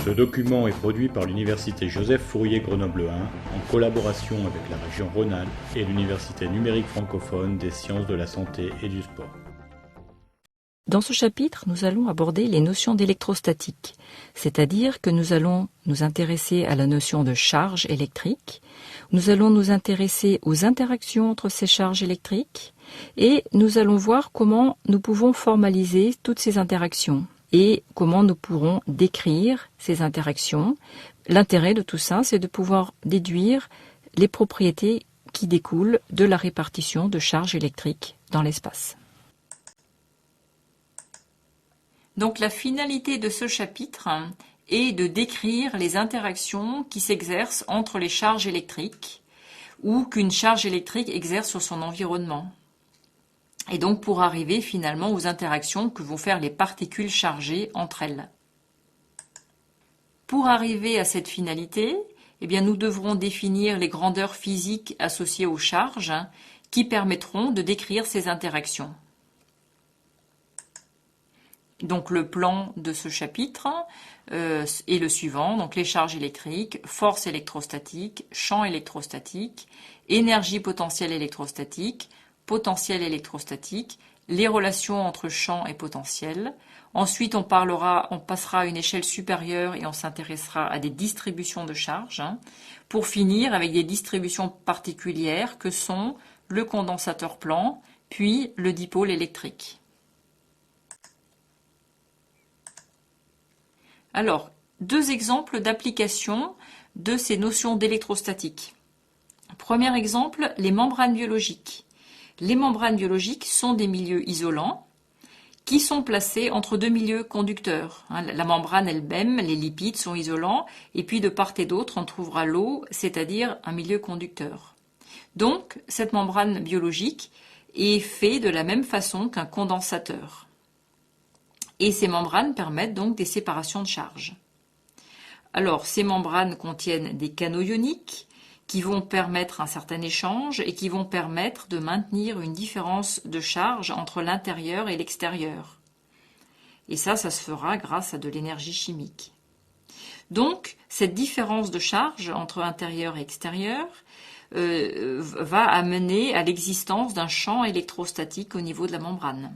Ce document est produit par l'Université Joseph Fourier Grenoble 1 en collaboration avec la région Rhône-Alpes et l'Université numérique francophone des sciences de la santé et du sport. Dans ce chapitre, nous allons aborder les notions d'électrostatique, c'est-à-dire que nous allons nous intéresser à la notion de charge électrique, nous allons nous intéresser aux interactions entre ces charges électriques et nous allons voir comment nous pouvons formaliser toutes ces interactions et comment nous pourrons décrire ces interactions. L'intérêt de tout ça, c'est de pouvoir déduire les propriétés qui découlent de la répartition de charges électriques dans l'espace. Donc la finalité de ce chapitre est de décrire les interactions qui s'exercent entre les charges électriques ou qu'une charge électrique exerce sur son environnement. Et donc pour arriver finalement aux interactions que vont faire les particules chargées entre elles. Pour arriver à cette finalité, nous devrons définir les grandeurs physiques associées aux charges qui permettront de décrire ces interactions. Donc le plan de ce chapitre est le suivant, donc les charges électriques, force électrostatique, champ électrostatique, énergie potentielle électrostatique, potentiel électrostatique, les relations entre champ et potentiel. Ensuite on passera à une échelle supérieure et on s'intéressera à des distributions de charges, pour finir avec des distributions particulières que sont le condensateur plan, puis le dipôle électrique. Alors, deux exemples d'application de ces notions d'électrostatique. Premier exemple, les membranes biologiques. Les membranes biologiques sont des milieux isolants qui sont placés entre deux milieux conducteurs. La membrane elle-même, les lipides sont isolants, et puis de part et d'autre, on trouvera l'eau, c'est-à-dire un milieu conducteur. Donc, cette membrane biologique est faite de la même façon qu'un condensateur. Et ces membranes permettent donc des séparations de charges. Alors, ces membranes contiennent des canaux ioniques qui vont permettre un certain échange et qui vont permettre de maintenir une différence de charge entre l'intérieur et l'extérieur. Et ça se fera grâce à de l'énergie chimique. Donc, cette différence de charge entre intérieur et extérieur va amener à l'existence d'un champ électrostatique au niveau de la membrane.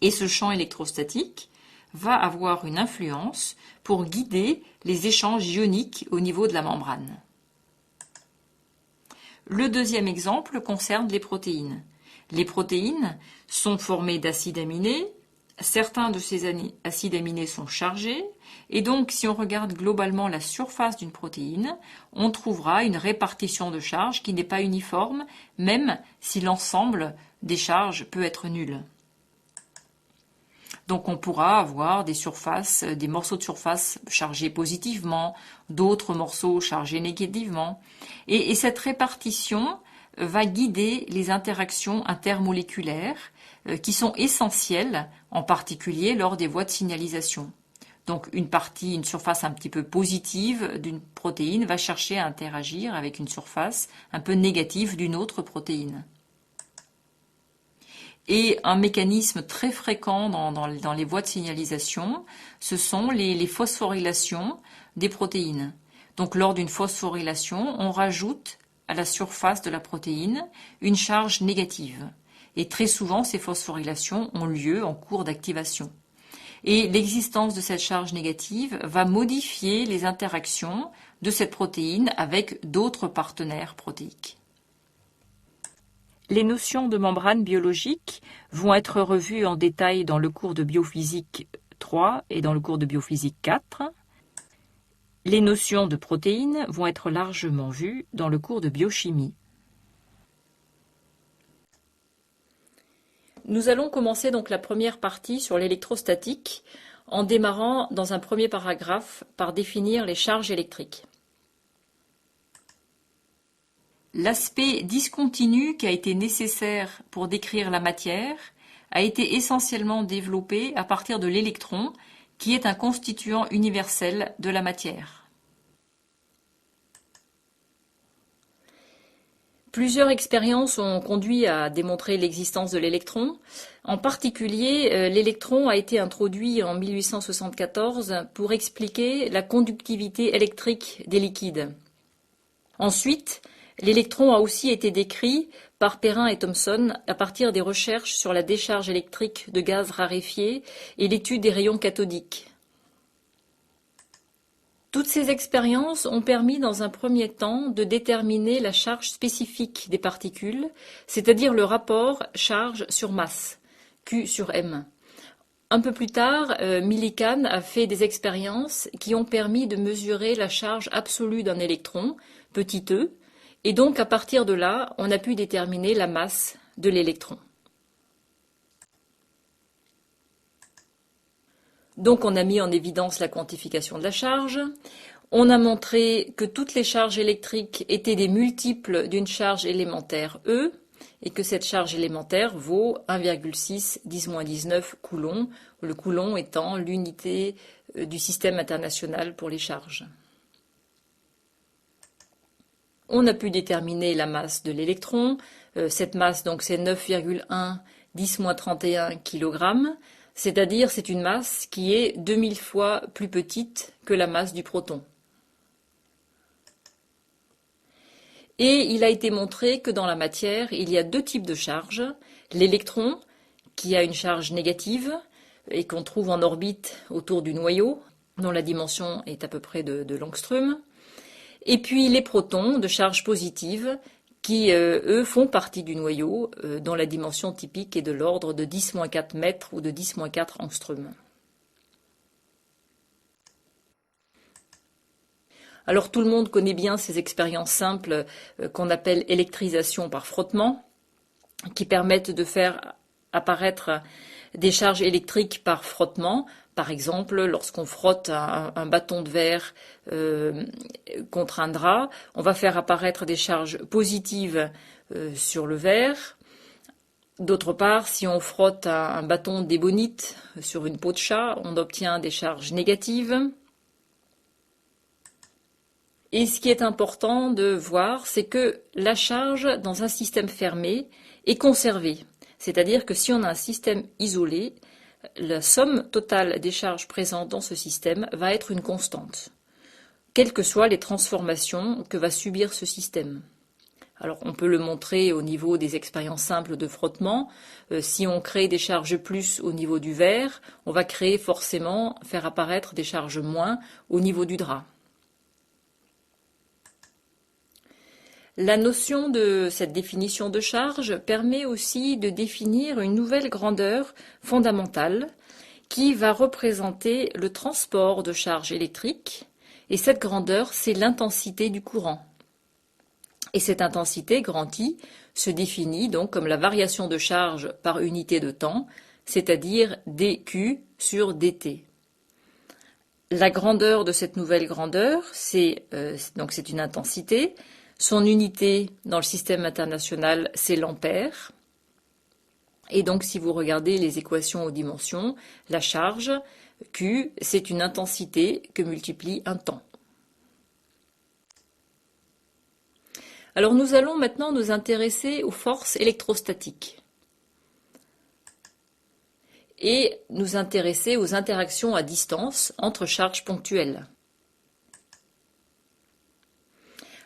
Et ce champ électrostatique va avoir une influence pour guider les échanges ioniques au niveau de la membrane. Le deuxième exemple concerne les protéines. Les protéines sont formées d'acides aminés. Certains de ces acides aminés sont chargés. Et donc, si on regarde globalement la surface d'une protéine, on trouvera une répartition de charges qui n'est pas uniforme, même si l'ensemble des charges peut être nul. Donc on pourra avoir des morceaux de surface chargés positivement, d'autres morceaux chargés négativement. Et cette répartition va guider les interactions intermoléculaires qui sont essentielles, en particulier lors des voies de signalisation. Donc une surface un petit peu positive d'une protéine va chercher à interagir avec une surface un peu négative d'une autre protéine. Et un mécanisme très fréquent dans les voies de signalisation, ce sont les phosphorylations des protéines. Donc lors d'une phosphorylation, on rajoute à la surface de la protéine une charge négative. Et très souvent, ces phosphorylations ont lieu en cours d'activation. Et l'existence de cette charge négative va modifier les interactions de cette protéine avec d'autres partenaires protéiques. Les notions de membrane biologique vont être revues en détail dans le cours de biophysique 3 et dans le cours de biophysique 4. Les notions de protéines vont être largement vues dans le cours de biochimie. Nous allons commencer donc la première partie sur l'électrostatique en démarrant dans un premier paragraphe par définir les charges électriques. L'aspect discontinu qui a été nécessaire pour décrire la matière a été essentiellement développé à partir de l'électron, qui est un constituant universel de la matière. Plusieurs expériences ont conduit à démontrer l'existence de l'électron. En particulier, l'électron a été introduit en 1874 pour expliquer la conductivité électrique des liquides. Ensuite, l'électron a aussi été décrit par Perrin et Thomson à partir des recherches sur la décharge électrique de gaz raréfiés et l'étude des rayons cathodiques. Toutes ces expériences ont permis dans un premier temps de déterminer la charge spécifique des particules, c'est-à-dire le rapport charge sur masse, Q sur M. Un peu plus tard, Millikan a fait des expériences qui ont permis de mesurer la charge absolue d'un électron, petit e, et donc à partir de là, on a pu déterminer la masse de l'électron. Donc on a mis en évidence la quantification de la charge. On a montré que toutes les charges électriques étaient des multiples d'une charge élémentaire E et que cette charge élémentaire vaut 1,6 10-19 coulombs, le coulomb étant l'unité du système international pour les charges. On a pu déterminer la masse de l'électron. Cette masse, donc, c'est 9,1 10-31 kg. C'est-à-dire c'est une masse qui est 2000 fois plus petite que la masse du proton. Et il a été montré que dans la matière, il y a deux types de charges. L'électron, qui a une charge négative et qu'on trouve en orbite autour du noyau, dont la dimension est à peu près de l'angstrom. Et puis les protons de charge positive, qui, eux, font partie du noyau, dont la dimension typique est de l'ordre de 10-4 mètres ou de 10-4 angstrom. Alors tout le monde connaît bien ces expériences simples qu'on appelle électrisation par frottement, qui permettent de faire apparaître des charges électriques par frottement. Par exemple, lorsqu'on frotte un bâton de verre contre un drap, on va faire apparaître des charges positives sur le verre. D'autre part, si on frotte un bâton d'ébonite sur une peau de chat, on obtient des charges négatives. Et ce qui est important de voir, c'est que la charge dans un système fermé est conservée. C'est-à-dire que si on a un système isolé, la somme totale des charges présentes dans ce système va être une constante, quelles que soient les transformations que va subir ce système. Alors on peut le montrer au niveau des expériences simples de frottement. Si on crée des charges plus au niveau du verre, on va faire apparaître des charges moins au niveau du drap. La notion de cette définition de charge permet aussi de définir une nouvelle grandeur fondamentale qui va représenter le transport de charge électrique, et cette grandeur, c'est l'intensité du courant. Et cette intensité, grand I, se définit donc comme la variation de charge par unité de temps, c'est-à-dire dQ sur dt. La grandeur de cette nouvelle grandeur, c'est une intensité. Son unité dans le système international, c'est l'ampère. Et donc, si vous regardez les équations aux dimensions, la charge, Q, c'est une intensité que multiplie un temps. Alors, nous allons maintenant nous intéresser aux forces électrostatiques et nous intéresser aux interactions à distance entre charges ponctuelles.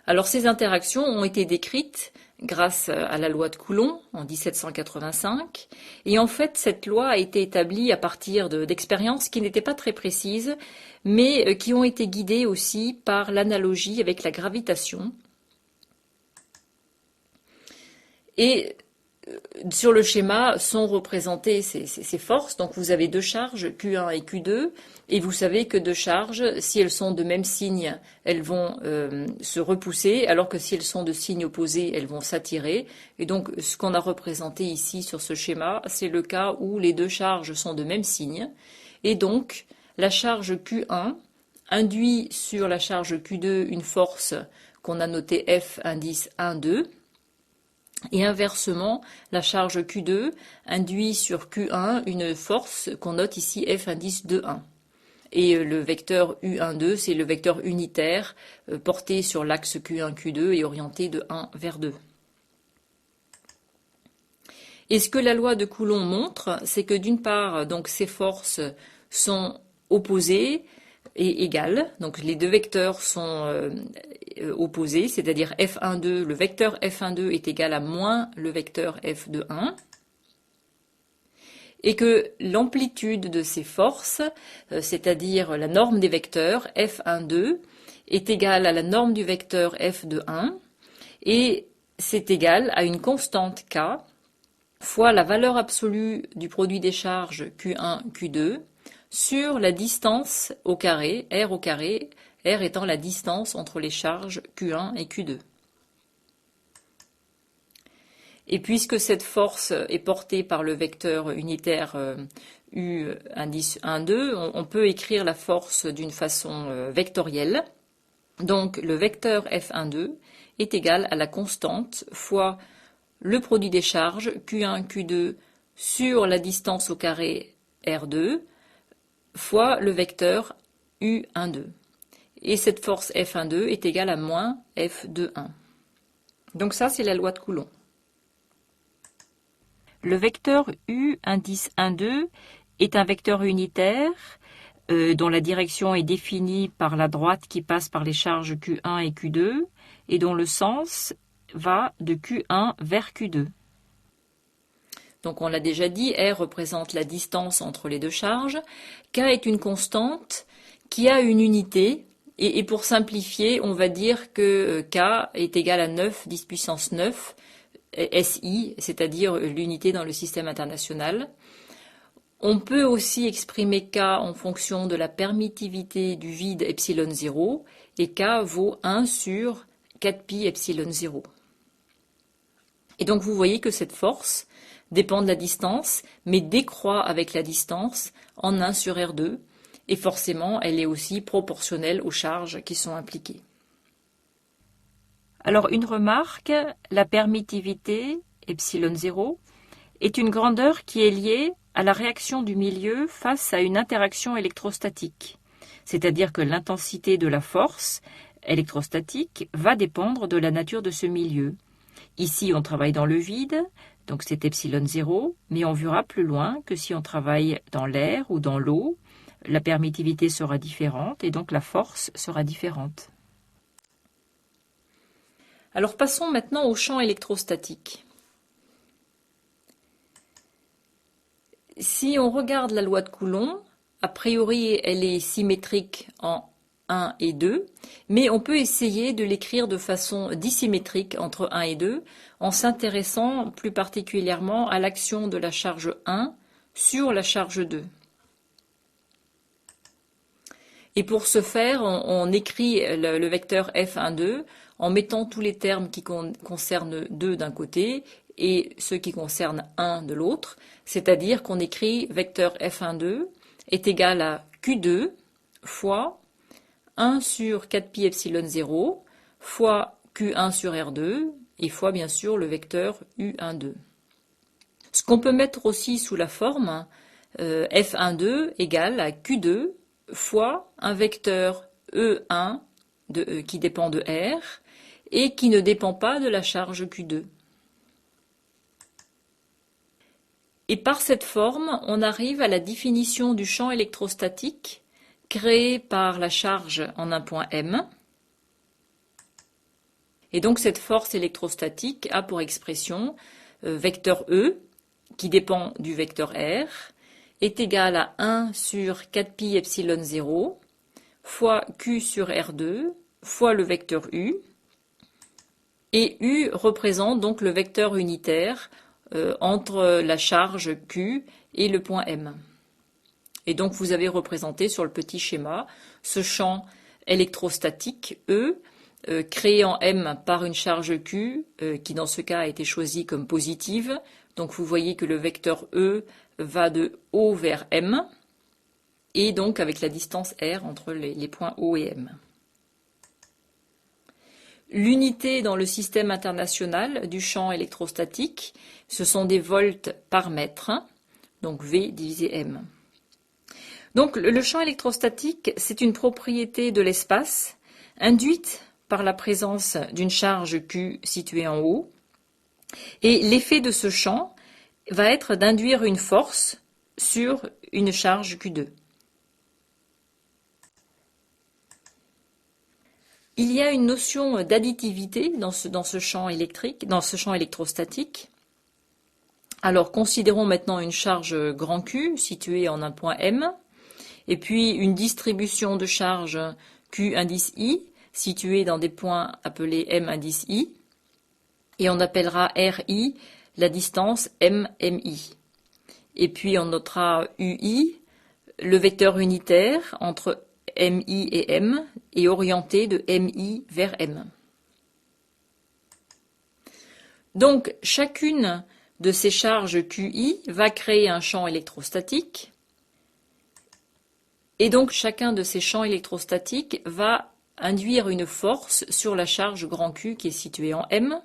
Alors ces interactions ont été décrites grâce à la loi de Coulomb en 1785 et en fait cette loi a été établie à partir d'expériences qui n'étaient pas très précises mais qui ont été guidées aussi par l'analogie avec la gravitation. Et sur le schéma sont représentées ces forces. Donc vous avez deux charges, Q1 et Q2, et vous savez que deux charges, si elles sont de même signe, elles vont se repousser, alors que si elles sont de signe opposé, elles vont s'attirer. Et donc ce qu'on a représenté ici sur ce schéma, c'est le cas où les deux charges sont de même signe. Et donc la charge Q1 induit sur la charge Q2 une force qu'on a notée F indice 1, 2. Et inversement, la charge Q2 induit sur Q1 une force qu'on note ici F indice 2, 1. Et le vecteur U1, 2, c'est le vecteur unitaire porté sur l'axe Q1, Q2 et orienté de 1 vers 2. Et ce que la loi de Coulomb montre, c'est que d'une part, donc ces forces sont opposées et égales. Donc les deux vecteurs sont opposés, c'est-à-dire F1,2, le vecteur F1,2 est égal à moins le vecteur F2,1. Et que l'amplitude de ces forces, c'est-à-dire la norme des vecteurs F1,2, est égale à la norme du vecteur F2,1, et c'est égal à une constante K fois la valeur absolue du produit des charges Q1, Q2, sur la distance au carré, R au carré, R étant la distance entre les charges Q1 et Q2. Et puisque cette force est portée par le vecteur unitaire U indice 1, 2, on peut écrire la force d'une façon vectorielle. Donc le vecteur F1,2 est égal à la constante fois le produit des charges Q1, Q2 sur la distance au carré R2 fois le vecteur U12. Et cette force F12 est égale à moins F21. Donc ça, c'est la loi de Coulomb. Le vecteur U indice 1,2 est un vecteur unitaire dont la direction est définie par la droite qui passe par les charges Q1 et Q2 et dont le sens va de Q1 vers Q2. Donc on l'a déjà dit, R représente la distance entre les deux charges, K est une constante qui a une unité, et pour simplifier, on va dire que K est égal à 9 10 puissance 9 SI, c'est-à-dire l'unité dans le système international. On peut aussi exprimer K en fonction de la permittivité du vide epsilon 0, et K vaut 1 sur 4pi epsilon 0. Et donc vous voyez que cette force dépend de la distance, mais décroît avec la distance en 1 sur R2, et forcément elle est aussi proportionnelle aux charges qui sont impliquées. Alors une remarque, la permittivité, epsilon 0, est une grandeur qui est liée à la réaction du milieu face à une interaction électrostatique, c'est-à-dire que l'intensité de la force électrostatique va dépendre de la nature de ce milieu. Ici, on travaille dans le vide, donc c'est epsilon 0, mais on verra plus loin que si on travaille dans l'air ou dans l'eau, la permittivité sera différente et donc la force sera différente. Alors passons maintenant au champ électrostatique. Si on regarde la loi de Coulomb, a priori elle est symétrique en 1 et 2, mais on peut essayer de l'écrire de façon dissymétrique entre 1 et 2 en s'intéressant plus particulièrement à l'action de la charge 1 sur la charge 2. Et pour ce faire, on écrit le vecteur F12 en mettant tous les termes qui concernent 2 d'un côté et ceux qui concernent 1 de l'autre, c'est-à-dire qu'on écrit vecteur F12 est égal à Q2 fois 1 sur 4pi epsilon 0 fois Q1 sur R2 et fois bien sûr le vecteur U12. Ce qu'on peut mettre aussi sous la forme F12 égale à Q2 fois un vecteur E1 qui dépend de R et qui ne dépend pas de la charge Q2. Et par cette forme, on arrive à la définition du champ électrostatique créé par la charge en un point M. Et donc cette force électrostatique a pour expression vecteur E, qui dépend du vecteur R, est égal à 1 sur 4pi epsilon 0 fois Q sur R2 fois le vecteur U. Et U représente donc le vecteur unitaire entre la charge Q et le point M. Et donc vous avez représenté sur le petit schéma ce champ électrostatique E créé en M par une charge Q qui dans ce cas a été choisie comme positive. Donc vous voyez que le vecteur E va de O vers M et donc avec la distance R entre les points O et M. L'unité dans le système international du champ électrostatique, ce sont des volts par mètre, donc V divisé M. Donc le champ électrostatique, c'est une propriété de l'espace induite par la présence d'une charge Q située en haut. Et l'effet de ce champ va être d'induire une force sur une charge Q2. Il y a une notion d'additivité dans ce champ électrique, dans ce champ électrostatique. Alors considérons maintenant une charge grand Q située en un point M, et puis une distribution de charge Q indice I située dans des points appelés M indice I, et on appellera RI la distance MMI. Et puis on notera UI, le vecteur unitaire entre MI et M, et orienté de MI vers M. Donc chacune de ces charges QI va créer un champ électrostatique, et donc chacun de ces champs électrostatiques va induire une force sur la charge grand Q qui est située en M,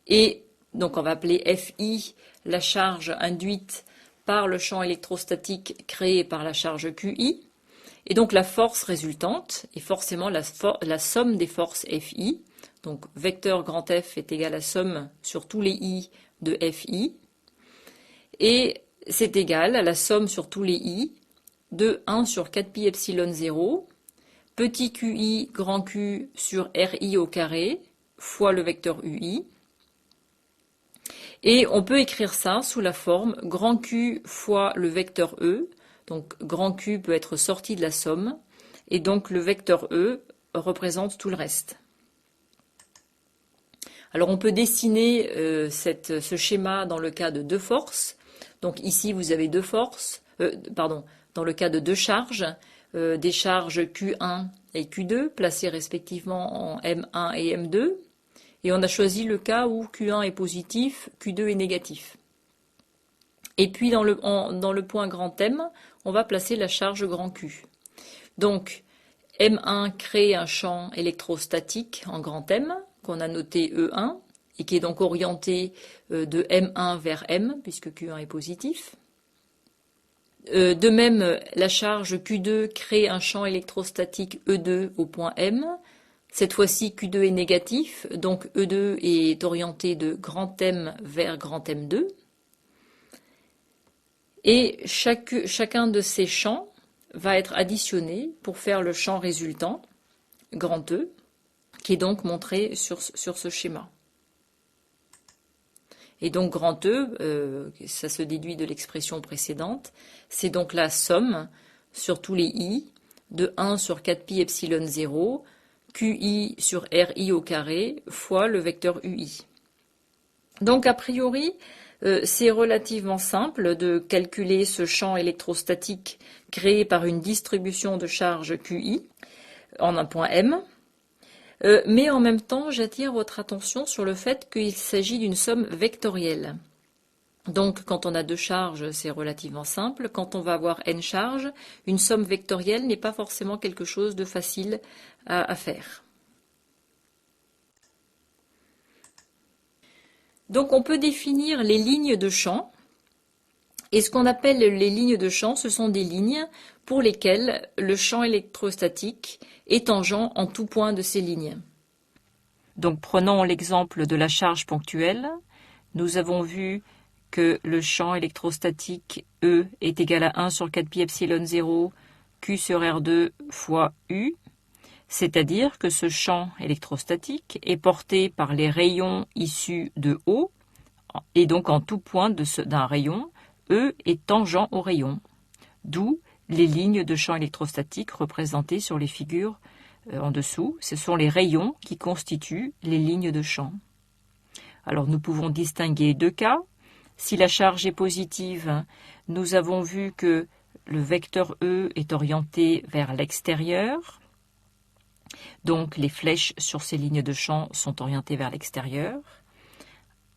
et donc on va appeler FI la charge induite par le champ électrostatique créé par la charge QI, et donc la force résultante est forcément la somme des forces FI, donc vecteur grand F est égal à somme sur tous les I de FI, et c'est égal à la somme sur tous les I de 1 sur 4 pi epsilon 0, petit QI grand Q sur RI au carré, fois le vecteur UI. Et on peut écrire ça sous la forme grand Q fois le vecteur E. Donc grand Q peut être sorti de la somme, et donc le vecteur E représente tout le reste. Alors on peut dessiner ce schéma dans le cas de deux forces. Donc ici vous avez deux forces, dans le cas de deux charges, des charges Q1 et Q2 placées respectivement en M1 et M2. Et on a choisi le cas où Q1 est positif, Q2 est négatif. Et puis dans le point grand M, on va placer la charge grand Q. Donc M1 crée un champ électrostatique en grand M, qu'on a noté E1, et qui est donc orienté de M1 vers M, puisque Q1 est positif. De même, la charge Q2 crée un champ électrostatique E2 au point M. Cette fois-ci, Q2 est négatif, donc E2 est orienté de grand M vers grand M2. Et chacun de ces champs va être additionné pour faire le champ résultant, grand E, qui est donc montré sur ce schéma. Et donc grand E, ça se déduit de l'expression précédente, c'est donc la somme sur tous les I de 1 sur 4 pi epsilon 0, QI sur RI au carré, fois le vecteur UI. Donc a priori, c'est relativement simple de calculer ce champ électrostatique créé par une distribution de charge QI en un point M. Mais en même temps, j'attire votre attention sur le fait qu'il s'agit d'une somme vectorielle. Donc, quand on a deux charges, c'est relativement simple. Quand on va avoir n charges, une somme vectorielle n'est pas forcément quelque chose de facile à faire. Donc, on peut définir les lignes de champ. Et ce qu'on appelle les lignes de champ, ce sont des lignes pour lesquelles le champ électrostatique est tangent en tout point de ces lignes. Donc prenons l'exemple de la charge ponctuelle. Nous avons vu que le champ électrostatique E est égal à 1 sur 4 pi epsilon 0 Q sur R2 fois U, c'est-à-dire que ce champ électrostatique est porté par les rayons issus de O, et donc en tout point d'un rayon, E est tangent au rayon, d'où les lignes de champ électrostatique représentées sur les figures en dessous. Ce sont les rayons qui constituent les lignes de champ. Alors nous pouvons distinguer deux cas. Si la charge est positive, nous avons vu que le vecteur E est orienté vers l'extérieur. Donc les flèches sur ces lignes de champ sont orientées vers l'extérieur.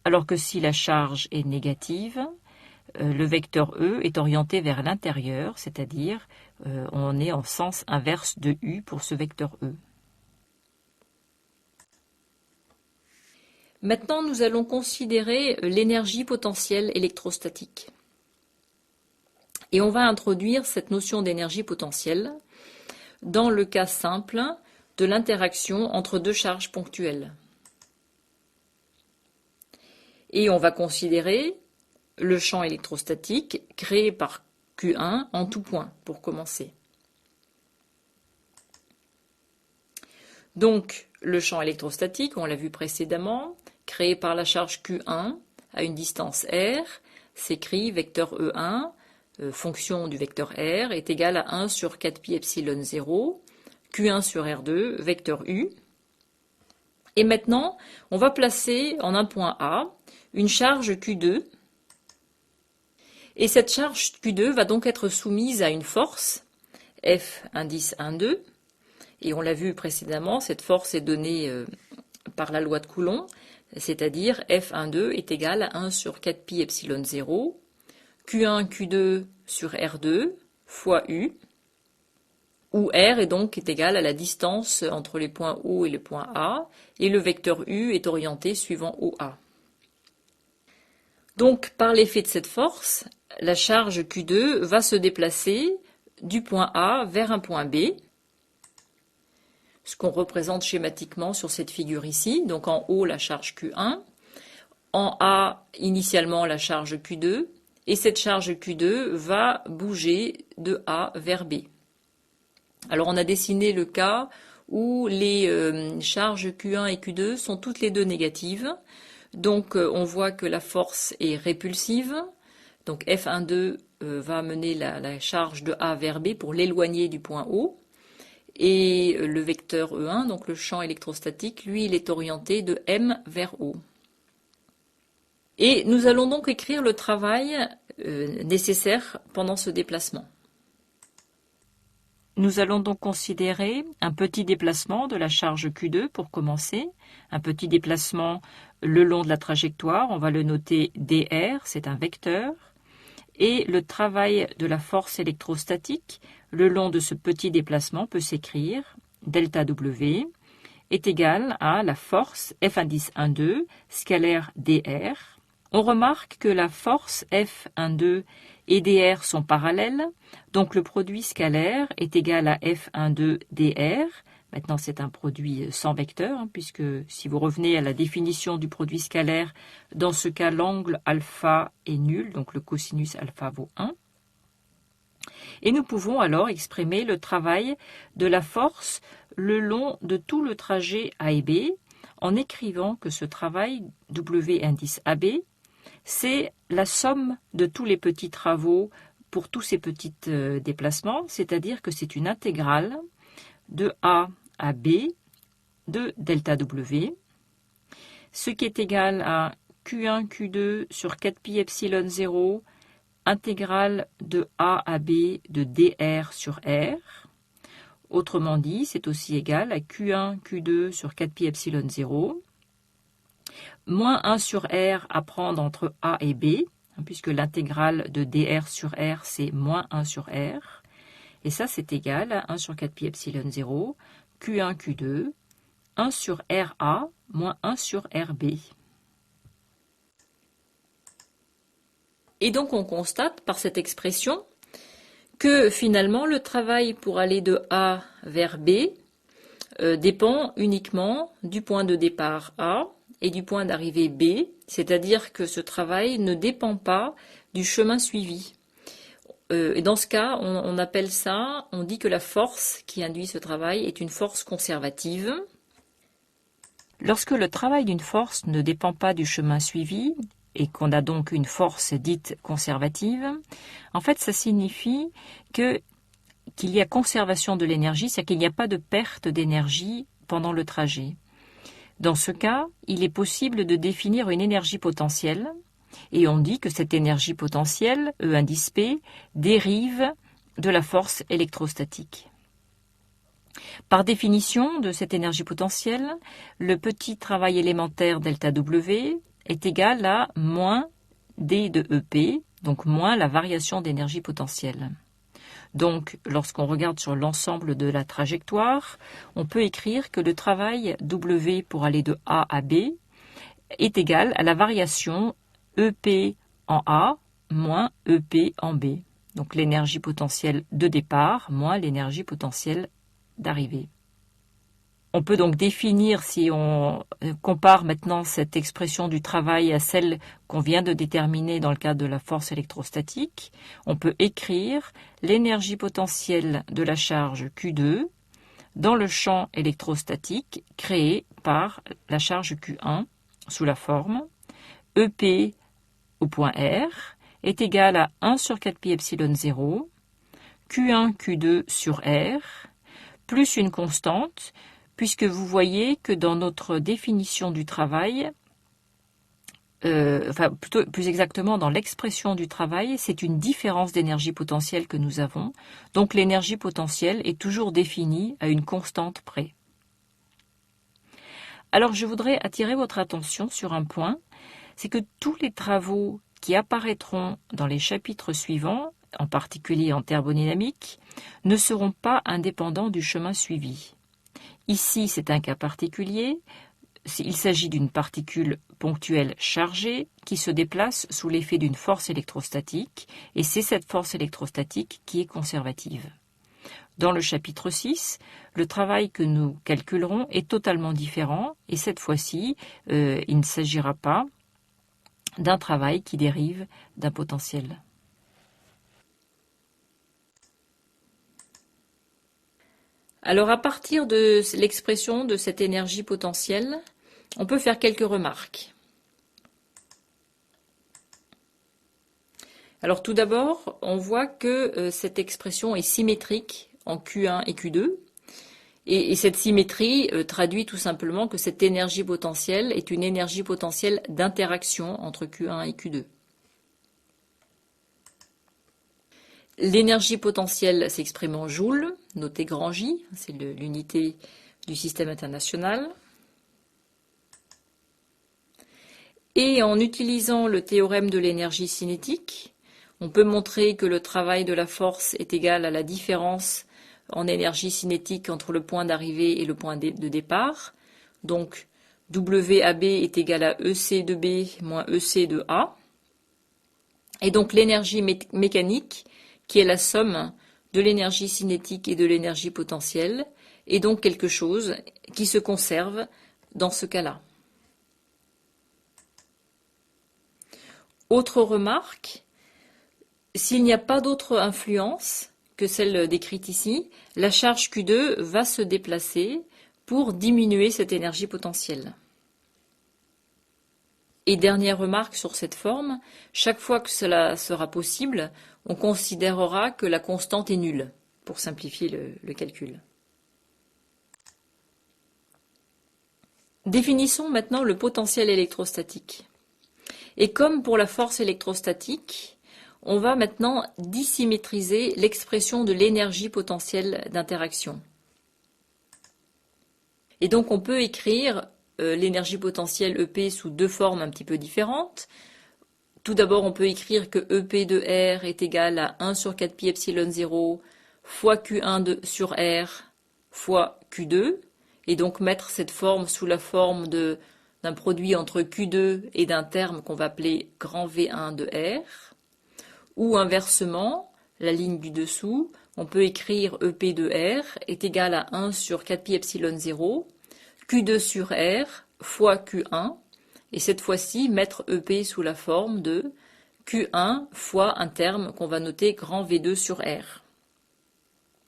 Alors que si la charge est négative, le vecteur E est orienté vers l'intérieur, c'est-à-dire on est en sens inverse de U pour ce vecteur E. Maintenant, nous allons considérer l'énergie potentielle électrostatique. Et on va introduire cette notion d'énergie potentielle dans le cas simple de l'interaction entre deux charges ponctuelles. Et on va considérer le champ électrostatique créé par Q1 en tout point, pour commencer. Donc, le champ électrostatique, on l'a vu précédemment, créé par la charge Q1 à une distance r, s'écrit vecteur E1, fonction du vecteur r, est égal à 1 sur 4 pi epsilon 0, Q1 sur R2, vecteur U. Et maintenant, on va placer en un point A une charge Q2. Et cette charge Q2 va donc être soumise à une force, F indice 1,2. Et on l'a vu précédemment, cette force est donnée par la loi de Coulomb, c'est-à-dire F1,2 est égal à 1 sur 4 pi epsilon 0, Q1, Q2 sur R2 fois U, où R est égal à la distance entre les points O et le point A, et le vecteur U est orienté suivant OA. Donc, par l'effet de cette force, la charge Q2 va se déplacer du point A vers un point B, ce qu'on représente schématiquement sur cette figure ici. Donc en haut, la charge Q1, en A, initialement, la charge Q2, et cette charge Q2 va bouger de A vers B. Alors on a dessiné le cas où les charges Q1 et Q2 sont toutes les deux négatives. Donc on voit que la force est répulsive. Donc F1,2 va mener la charge de A vers B pour l'éloigner du point O. Et le vecteur E1, donc le champ électrostatique, lui, il est orienté de M vers O. Et nous allons donc écrire le travail nécessaire pendant ce déplacement. Nous allons donc considérer un petit déplacement de la charge Q2 pour commencer, un petit déplacement le long de la trajectoire, on va le noter dr, c'est un vecteur, et le travail de la force électrostatique le long de ce petit déplacement peut s'écrire delta W est égal à la force F indice 1,2 scalaire dr. On remarque que la force F1,2 et dr sont parallèles, donc le produit scalaire est égal à F1,2 dr. Maintenant, c'est un produit sans vecteur, puisque si vous revenez à la définition du produit scalaire, dans ce cas, l'angle alpha est nul, donc le cosinus alpha vaut 1. Et nous pouvons alors exprimer le travail de la force le long de tout le trajet A et B, en écrivant que ce travail W indice AB, c'est la somme de tous les petits travaux pour tous ces petits déplacements, c'est-à-dire que c'est une intégrale de A à B de delta W, ce qui est égal à Q1, Q2 sur 4 pi epsilon 0, intégrale de A à B de dr sur R. Autrement dit, c'est aussi égal à Q1, Q2 sur 4 pi epsilon 0, moins 1 sur R à prendre entre A et B, puisque l'intégrale de dr sur R, c'est moins 1 sur R. Et ça, c'est égal à 1 sur 4 pi epsilon 0, Q1, Q2, 1 sur RA, moins 1 sur RB. Et donc, on constate par cette expression que finalement, le travail pour aller de A vers B dépend uniquement du point de départ A et du point d'arrivée B, c'est-à-dire que ce travail ne dépend pas du chemin suivi. Et dans ce cas, on appelle ça, on dit que la force qui induit ce travail est une force conservative. Lorsque le travail d'une force ne dépend pas du chemin suivi, et qu'on a donc une force dite conservative, en fait, ça signifie qu'il y a conservation de l'énergie, c'est-à-dire qu'il n'y a pas de perte d'énergie pendant le trajet. Dans ce cas, il est possible de définir une énergie potentielle, et on dit que cette énergie potentielle, E indice P, dérive de la force électrostatique. Par définition de cette énergie potentielle, le petit travail élémentaire delta W est égal à moins D de EP, donc moins la variation d'énergie potentielle. Donc, lorsqu'on regarde sur l'ensemble de la trajectoire, on peut écrire que le travail W pour aller de A à B est égal à la variation EP en A moins EP en B. Donc l'énergie potentielle de départ moins l'énergie potentielle d'arrivée. On peut donc définir, si on compare maintenant cette expression du travail à celle qu'on vient de déterminer dans le cadre de la force électrostatique, on peut écrire l'énergie potentielle de la charge Q2 dans le champ électrostatique créé par la charge Q1 sous la forme EP au point R est égal à 1 sur 4 pi epsilon 0, Q1 Q2 sur R, plus une constante, puisque vous voyez que dans notre définition du travail, plus exactement dans l'expression du travail, c'est une différence d'énergie potentielle que nous avons. Donc l'énergie potentielle est toujours définie à une constante près. Alors je voudrais attirer votre attention sur un point, c'est que tous les travaux qui apparaîtront dans les chapitres suivants, en particulier en thermodynamique, ne seront pas indépendants du chemin suivi. Ici, c'est un cas particulier. Il s'agit d'une particule ponctuelle chargée qui se déplace sous l'effet d'une force électrostatique, et c'est cette force électrostatique qui est conservative. Dans le chapitre 6, le travail que nous calculerons est totalement différent, et cette fois-ci, il ne s'agira pas d'un travail qui dérive d'un potentiel. Alors à partir de l'expression de cette énergie potentielle, on peut faire quelques remarques. Alors tout d'abord, on voit que cette expression est symétrique en Q1 et Q2. Et cette symétrie traduit tout simplement que cette énergie potentielle est une énergie potentielle d'interaction entre Q1 et Q2. L'énergie potentielle s'exprime en joules, notée grand J, c'est l'unité du système international. Et en utilisant le théorème de l'énergie cinétique, on peut montrer que le travail de la force est égal à la différence en énergie cinétique entre le point d'arrivée et le point de départ. Donc WAB est égal à EC de B moins EC de A. Et donc l'énergie mécanique, qui est la somme de l'énergie cinétique et de l'énergie potentielle, est donc quelque chose qui se conserve dans ce cas-là. Autre remarque, s'il n'y a pas d'autre influence que celle décrite ici, la charge Q2 va se déplacer pour diminuer cette énergie potentielle. Et dernière remarque sur cette forme, chaque fois que cela sera possible, on considérera que la constante est nulle, pour simplifier le calcul. Définissons maintenant le potentiel électrostatique. Et comme pour la force électrostatique, on va maintenant dissymétriser l'expression de l'énergie potentielle d'interaction. Et donc on peut écrire l'énergie potentielle EP sous deux formes un petit peu différentes. Tout d'abord, on peut écrire que EP de R est égal à 1 sur 4 pi epsilon 0 fois Q1 sur R fois Q2, et donc mettre cette forme sous la forme d'un produit entre Q2 et d'un terme qu'on va appeler grand V1 de R. Ou inversement, la ligne du dessous, on peut écrire EP de R est égal à 1 sur 4 pi epsilon 0, Q2 sur R fois Q1, et cette fois-ci mettre EP sous la forme de Q1 fois un terme qu'on va noter grand V2 sur R.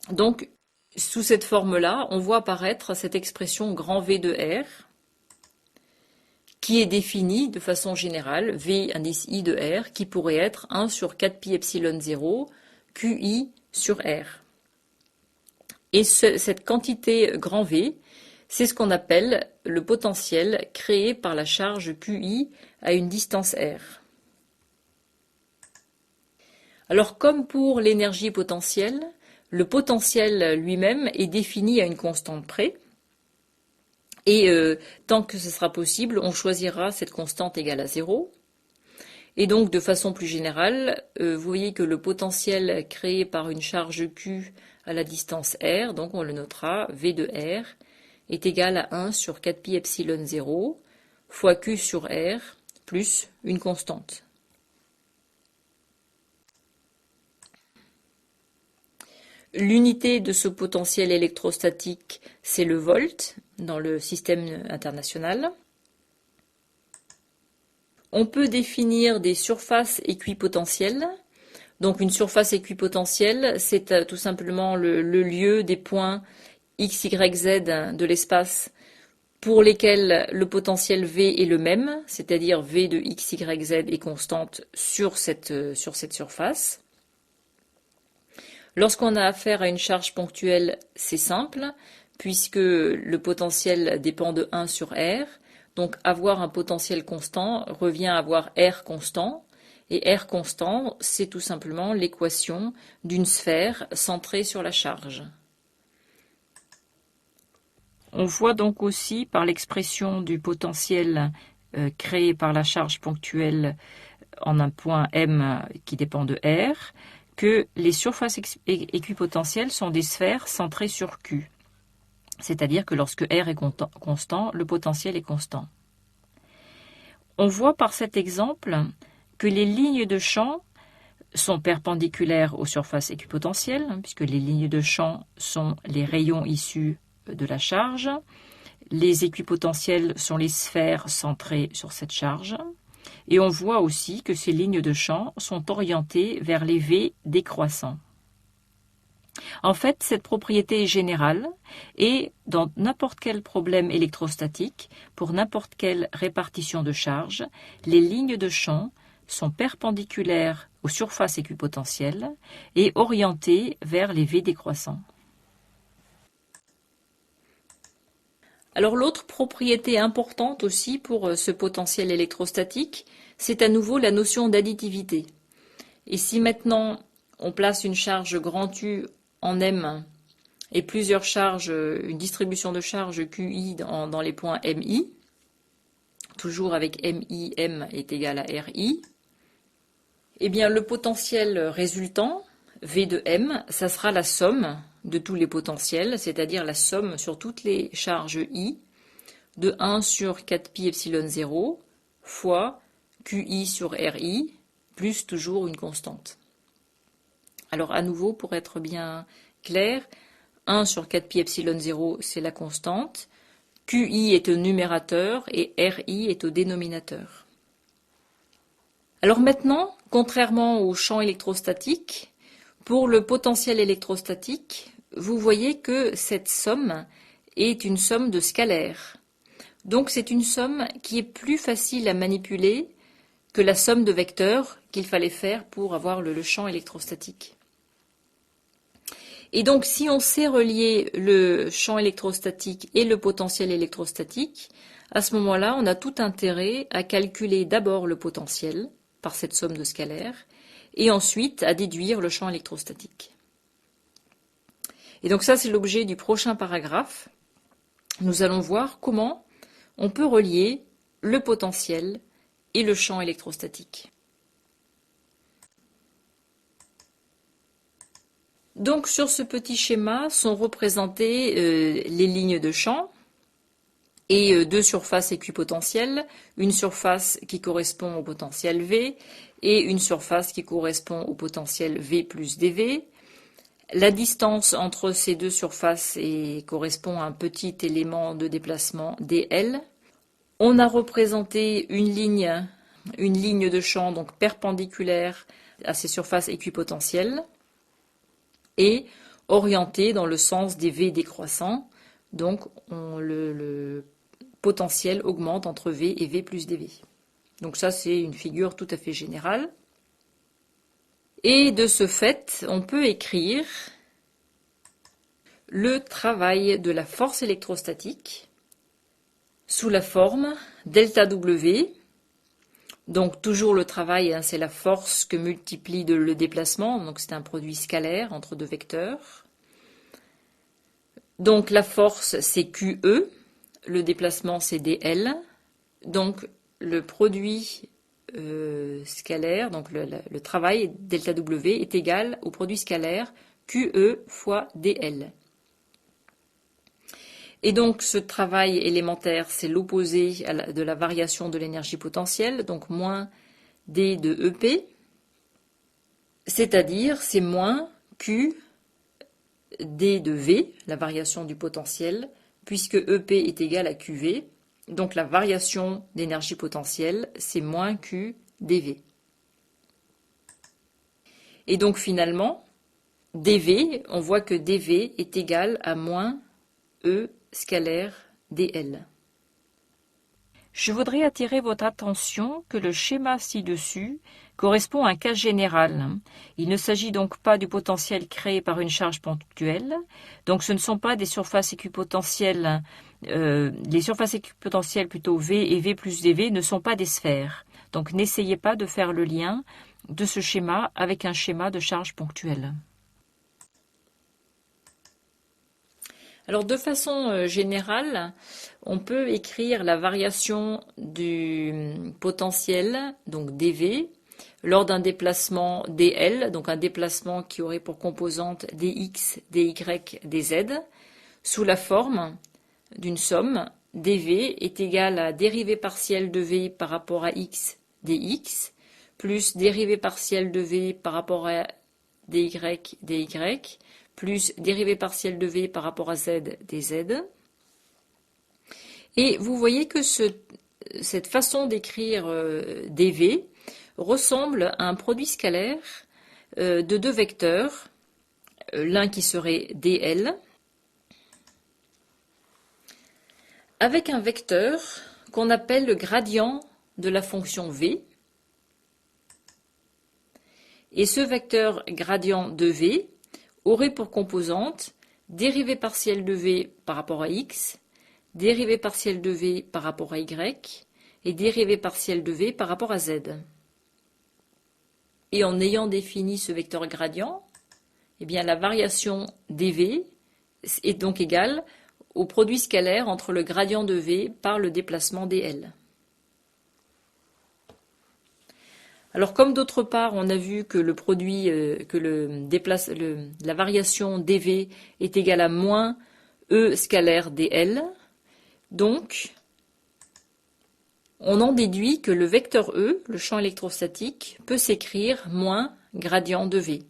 Donc, sous cette forme-là, on voit apparaître cette expression grand V de R, qui est définie de façon générale, V indice I de R, qui pourrait être 1 sur 4 pi epsilon 0, QI sur R. Et cette quantité grand V, c'est ce qu'on appelle le potentiel créé par la charge QI à une distance R. Alors comme pour l'énergie potentielle, le potentiel lui-même est défini à une constante près. Et tant que ce sera possible, on choisira cette constante égale à 0. Et donc de façon plus générale, vous voyez que le potentiel créé par une charge Q à la distance R, donc on le notera, V de R, est égal à 1 sur 4 pi epsilon 0 fois Q sur R plus une constante. L'unité de ce potentiel électrostatique, c'est le volt, dans le système international. On peut définir des surfaces équipotentielles. Donc une surface équipotentielle, c'est tout simplement le lieu des points x, y, z de l'espace pour lesquels le potentiel V est le même, c'est-à-dire V de x, y, z est constante sur cette surface. Lorsqu'on a affaire à une charge ponctuelle, c'est simple, puisque le potentiel dépend de 1 sur R. Donc avoir un potentiel constant revient à avoir R constant. Et R constant, c'est tout simplement l'équation d'une sphère centrée sur la charge. On voit donc aussi par l'expression du potentiel créé par la charge ponctuelle en un point M qui dépend de R, que les surfaces équipotentielles sont des sphères centrées sur Q. C'est-à-dire que lorsque R est constant, le potentiel est constant. On voit par cet exemple que les lignes de champ sont perpendiculaires aux surfaces équipotentielles, puisque les lignes de champ sont les rayons issus de la charge. Les équipotentiels sont les sphères centrées sur cette charge. Et on voit aussi que ces lignes de champ sont orientées vers les V décroissants. En fait, cette propriété est générale et dans n'importe quel problème électrostatique, pour n'importe quelle répartition de charge, les lignes de champ sont perpendiculaires aux surfaces équipotentielles et orientées vers les V décroissants. Alors l'autre propriété importante aussi pour ce potentiel électrostatique, c'est à nouveau la notion d'additivité. Et si maintenant on place une charge grand U en M et plusieurs charges, une distribution de charges QI dans les points MI, toujours avec MI, M est égal à RI, eh bien le potentiel résultant, V de M, ça sera la somme de tous les potentiels, c'est-à-dire la somme sur toutes les charges I de 1 sur 4pi epsilon 0 fois QI sur RI, plus toujours une constante. Alors à nouveau, pour être bien clair, 1 sur 4pi epsilon 0, c'est la constante, QI est au numérateur et RI est au dénominateur. Alors maintenant, contrairement au champ électrostatique, pour le potentiel électrostatique, vous voyez que cette somme est une somme de scalaires. Donc c'est une somme qui est plus facile à manipuler que la somme de vecteurs qu'il fallait faire pour avoir le champ électrostatique. Et donc si on sait relier le champ électrostatique et le potentiel électrostatique, à ce moment-là, on a tout intérêt à calculer d'abord le potentiel par cette somme de scalaires et ensuite à déduire le champ électrostatique. Et donc ça, c'est l'objet du prochain paragraphe. Nous allons voir comment on peut relier le potentiel et le champ électrostatique. Donc sur ce petit schéma sont représentées les lignes de champ et deux surfaces équipotentielles, une surface qui correspond au potentiel V et une surface qui correspond au potentiel V plus dV. La distance entre ces deux surfaces correspond à un petit élément de déplacement dl. On a représenté une ligne de champ donc perpendiculaire à ces surfaces équipotentielles et orientée dans le sens des V décroissants. Donc le potentiel augmente entre V et V plus dV. Donc ça, c'est une figure tout à fait générale. Et de ce fait, on peut écrire le travail de la force électrostatique sous la forme delta W. Donc toujours le travail, c'est la force que multiplie le déplacement, donc c'est un produit scalaire entre deux vecteurs. Donc la force c'est QE, le déplacement c'est dl, donc le produit scalaire, donc le travail delta W est égal au produit scalaire QE fois dl. Et donc ce travail élémentaire, c'est l'opposé de la variation de l'énergie potentielle, donc moins D de EP, c'est-à-dire c'est moins Q D de V, la variation du potentiel, puisque EP est égal à QV. Donc la variation d'énergie potentielle, c'est moins Q dV. Et donc finalement, dV, on voit que dV est égal à moins E scalaire dL. Je voudrais attirer votre attention que le schéma ci-dessus correspond à un cas général. Il ne s'agit donc pas du potentiel créé par une charge ponctuelle. Donc ce ne sont pas des surfaces équipotentielles. Les surfaces équipotentielles plutôt V et V plus dV ne sont pas des sphères. Donc n'essayez pas de faire le lien de ce schéma avec un schéma de charge ponctuelle. Alors de façon générale, on peut écrire la variation du potentiel, donc dV, lors d'un déplacement dL, donc un déplacement qui aurait pour composante dx, dy, dz, sous la forme d'une somme. dV est égal à dérivée partielle de V par rapport à x dx, plus dérivée partielle de V par rapport à dy, dy, plus dérivée partielle de V par rapport à z, dz. Et vous voyez que cette façon d'écrire dV ressemble à un produit scalaire de deux vecteurs, l'un qui serait dl, avec un vecteur qu'on appelle le gradient de la fonction V. Et ce vecteur gradient de V aurait pour composante dérivée partielle de V par rapport à x, dérivée partielle de V par rapport à y et dérivée partielle de V par rapport à z. Et en ayant défini ce vecteur gradient, eh bien la variation dV est donc égale au produit scalaire entre le gradient de V par le déplacement dl. Alors comme d'autre part on a vu que le produit, la variation dV est égale à moins E scalaire dl, donc on en déduit que le vecteur E, le champ électrostatique, peut s'écrire moins gradient de V.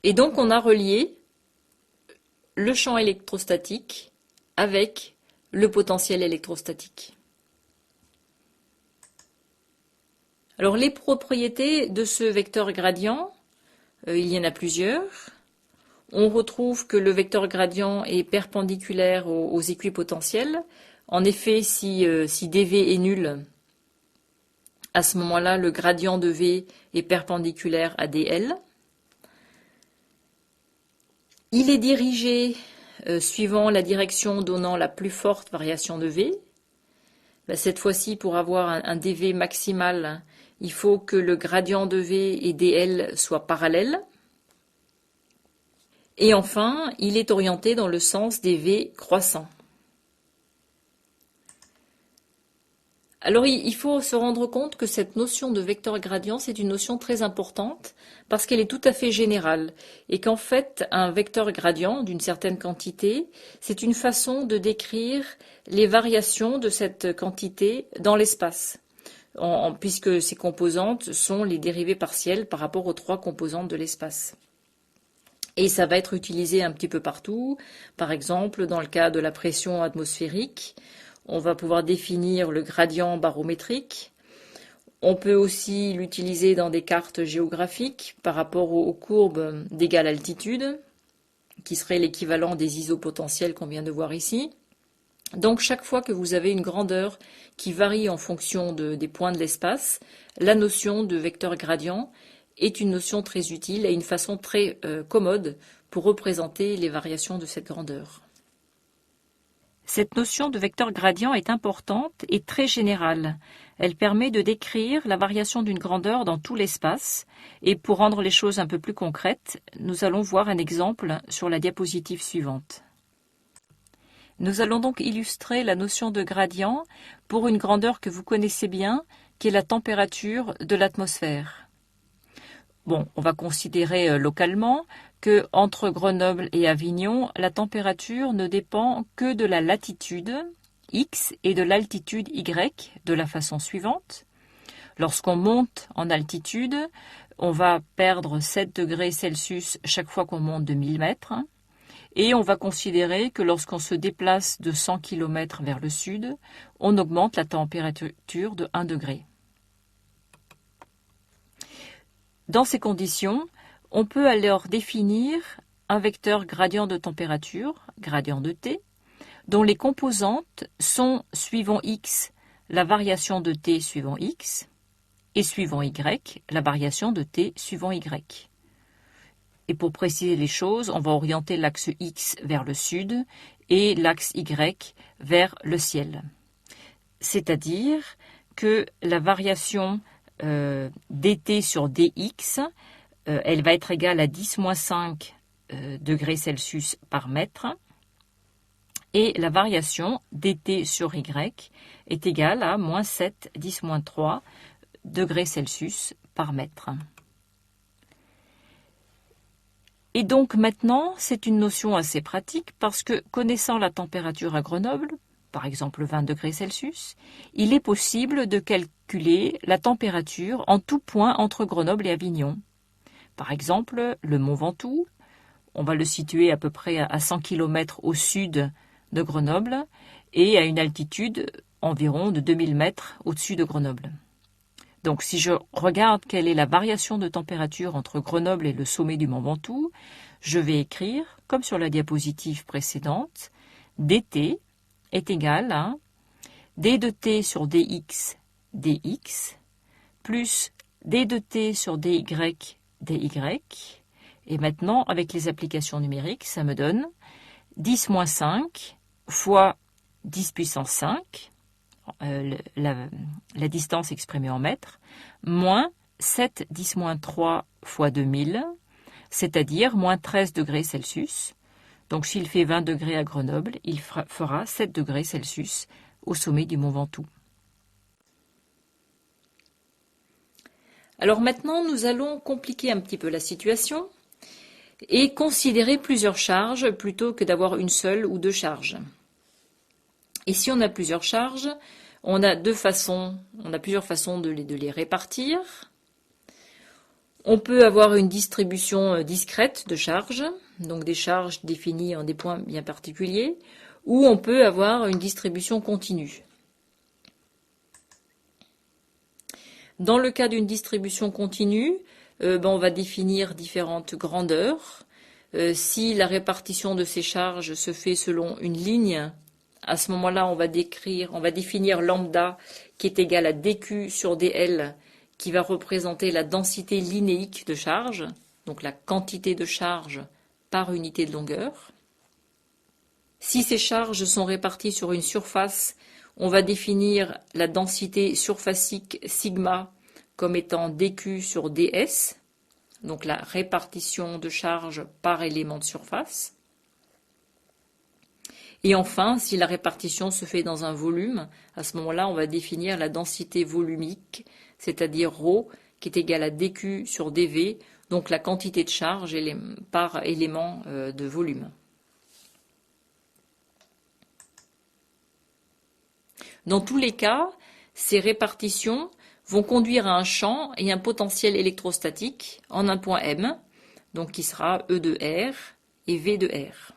Et donc on a relié le champ électrostatique avec le potentiel électrostatique. Alors les propriétés de ce vecteur gradient, il y en a plusieurs. On retrouve que le vecteur gradient est perpendiculaire aux équipotentiels. En effet, si dV est nul, à ce moment-là, le gradient de V est perpendiculaire à dl. Il est dirigé suivant la direction donnant la plus forte variation de V. Cette fois-ci, pour avoir un dV maximal, il faut que le gradient de V et dl soient parallèles. Et enfin, il est orienté dans le sens des V croissants. Alors il faut se rendre compte que cette notion de vecteur gradient, c'est une notion très importante parce qu'elle est tout à fait générale et qu'en fait un vecteur gradient d'une certaine quantité, c'est une façon de décrire les variations de cette quantité dans l'espace, puisque ces composantes sont les dérivées partielles par rapport aux trois composantes de l'espace. Et ça va être utilisé un petit peu partout, par exemple dans le cas de la pression atmosphérique. On va pouvoir définir le gradient barométrique. On peut aussi l'utiliser dans des cartes géographiques par rapport aux courbes d'égale altitude, qui serait l'équivalent des isopotentiels qu'on vient de voir ici. Donc chaque fois que vous avez une grandeur qui varie en fonction des points de l'espace, la notion de vecteur gradient est une notion très utile et une façon très commode pour représenter les variations de cette grandeur. Cette notion de vecteur gradient est importante et très générale. Elle permet de décrire la variation d'une grandeur dans tout l'espace. Et pour rendre les choses un peu plus concrètes, nous allons voir un exemple sur la diapositive suivante. Nous allons donc illustrer la notion de gradient pour une grandeur que vous connaissez bien, qui est la température de l'atmosphère. Bon, on va considérer localement que entre Grenoble et Avignon, la température ne dépend que de la latitude x et de l'altitude y de la façon suivante. Lorsqu'on monte en altitude, on va perdre 7 degrés Celsius chaque fois qu'on monte de 1000 mètres. Et on va considérer que lorsqu'on se déplace de 100 km vers le sud, on augmente la température de 1 degré. Dans ces conditions, on peut alors définir un vecteur gradient de température, gradient de T, dont les composantes sont suivant x, la variation de T suivant x, et suivant y, la variation de T suivant y. Et pour préciser les choses, on va orienter l'axe X vers le sud et l'axe Y vers le ciel. C'est-à-dire que la variation dt sur dx, elle va être égale à 10-5 degrés Celsius par mètre. Et la variation dt sur y est égale à moins 7, 10-3 degrés Celsius par mètre. Et donc maintenant, c'est une notion assez pratique parce que connaissant la température à Grenoble, par exemple 20 degrés Celsius, il est possible de calculer la température en tout point entre Grenoble et Avignon. Par exemple, le mont Ventoux, on va le situer à peu près à 100 km au sud de Grenoble et à une altitude environ de 2000 mètres au-dessus de Grenoble. Donc si je regarde quelle est la variation de température entre Grenoble et le sommet du mont Ventoux, je vais écrire, comme sur la diapositive précédente, dt est égal à d de t sur dx, dx, plus d de t sur dy, dy. Et maintenant, avec les applications numériques, ça me donne 10-5 fois 10 puissance 5, la distance exprimée en mètres, moins 7 10-3 fois 2000, c'est-à-dire moins 13 degrés Celsius. Donc s'il fait 20 degrés à Grenoble, il fera 7 degrés Celsius au sommet du mont Ventoux. Alors maintenant, nous allons compliquer un petit peu la situation et considérer plusieurs charges plutôt que d'avoir une seule ou deux charges. Et si on a plusieurs charges, on a plusieurs façons de les répartir. On peut avoir une distribution discrète de charges, donc des charges définies en des points bien particuliers, ou on peut avoir une distribution continue. Dans le cas d'une distribution continue, on va définir différentes grandeurs. Si la répartition de ces charges se fait selon une ligne, à ce moment-là, on va définir lambda qui est égal à dq sur dl, qui va représenter la densité linéique de charge, donc la quantité de charge par unité de longueur. Si ces charges sont réparties sur une surface, on va définir la densité surfacique sigma comme étant dq sur ds, donc la répartition de charge par élément de surface. Et enfin, si la répartition se fait dans un volume, à ce moment-là, on va définir la densité volumique, c'est-à-dire ρ, qui est égale à dq sur dv, donc la quantité de charge par élément de volume. Dans tous les cas, ces répartitions vont conduire à un champ et un potentiel électrostatique en un point M, donc qui sera E de R et V de R.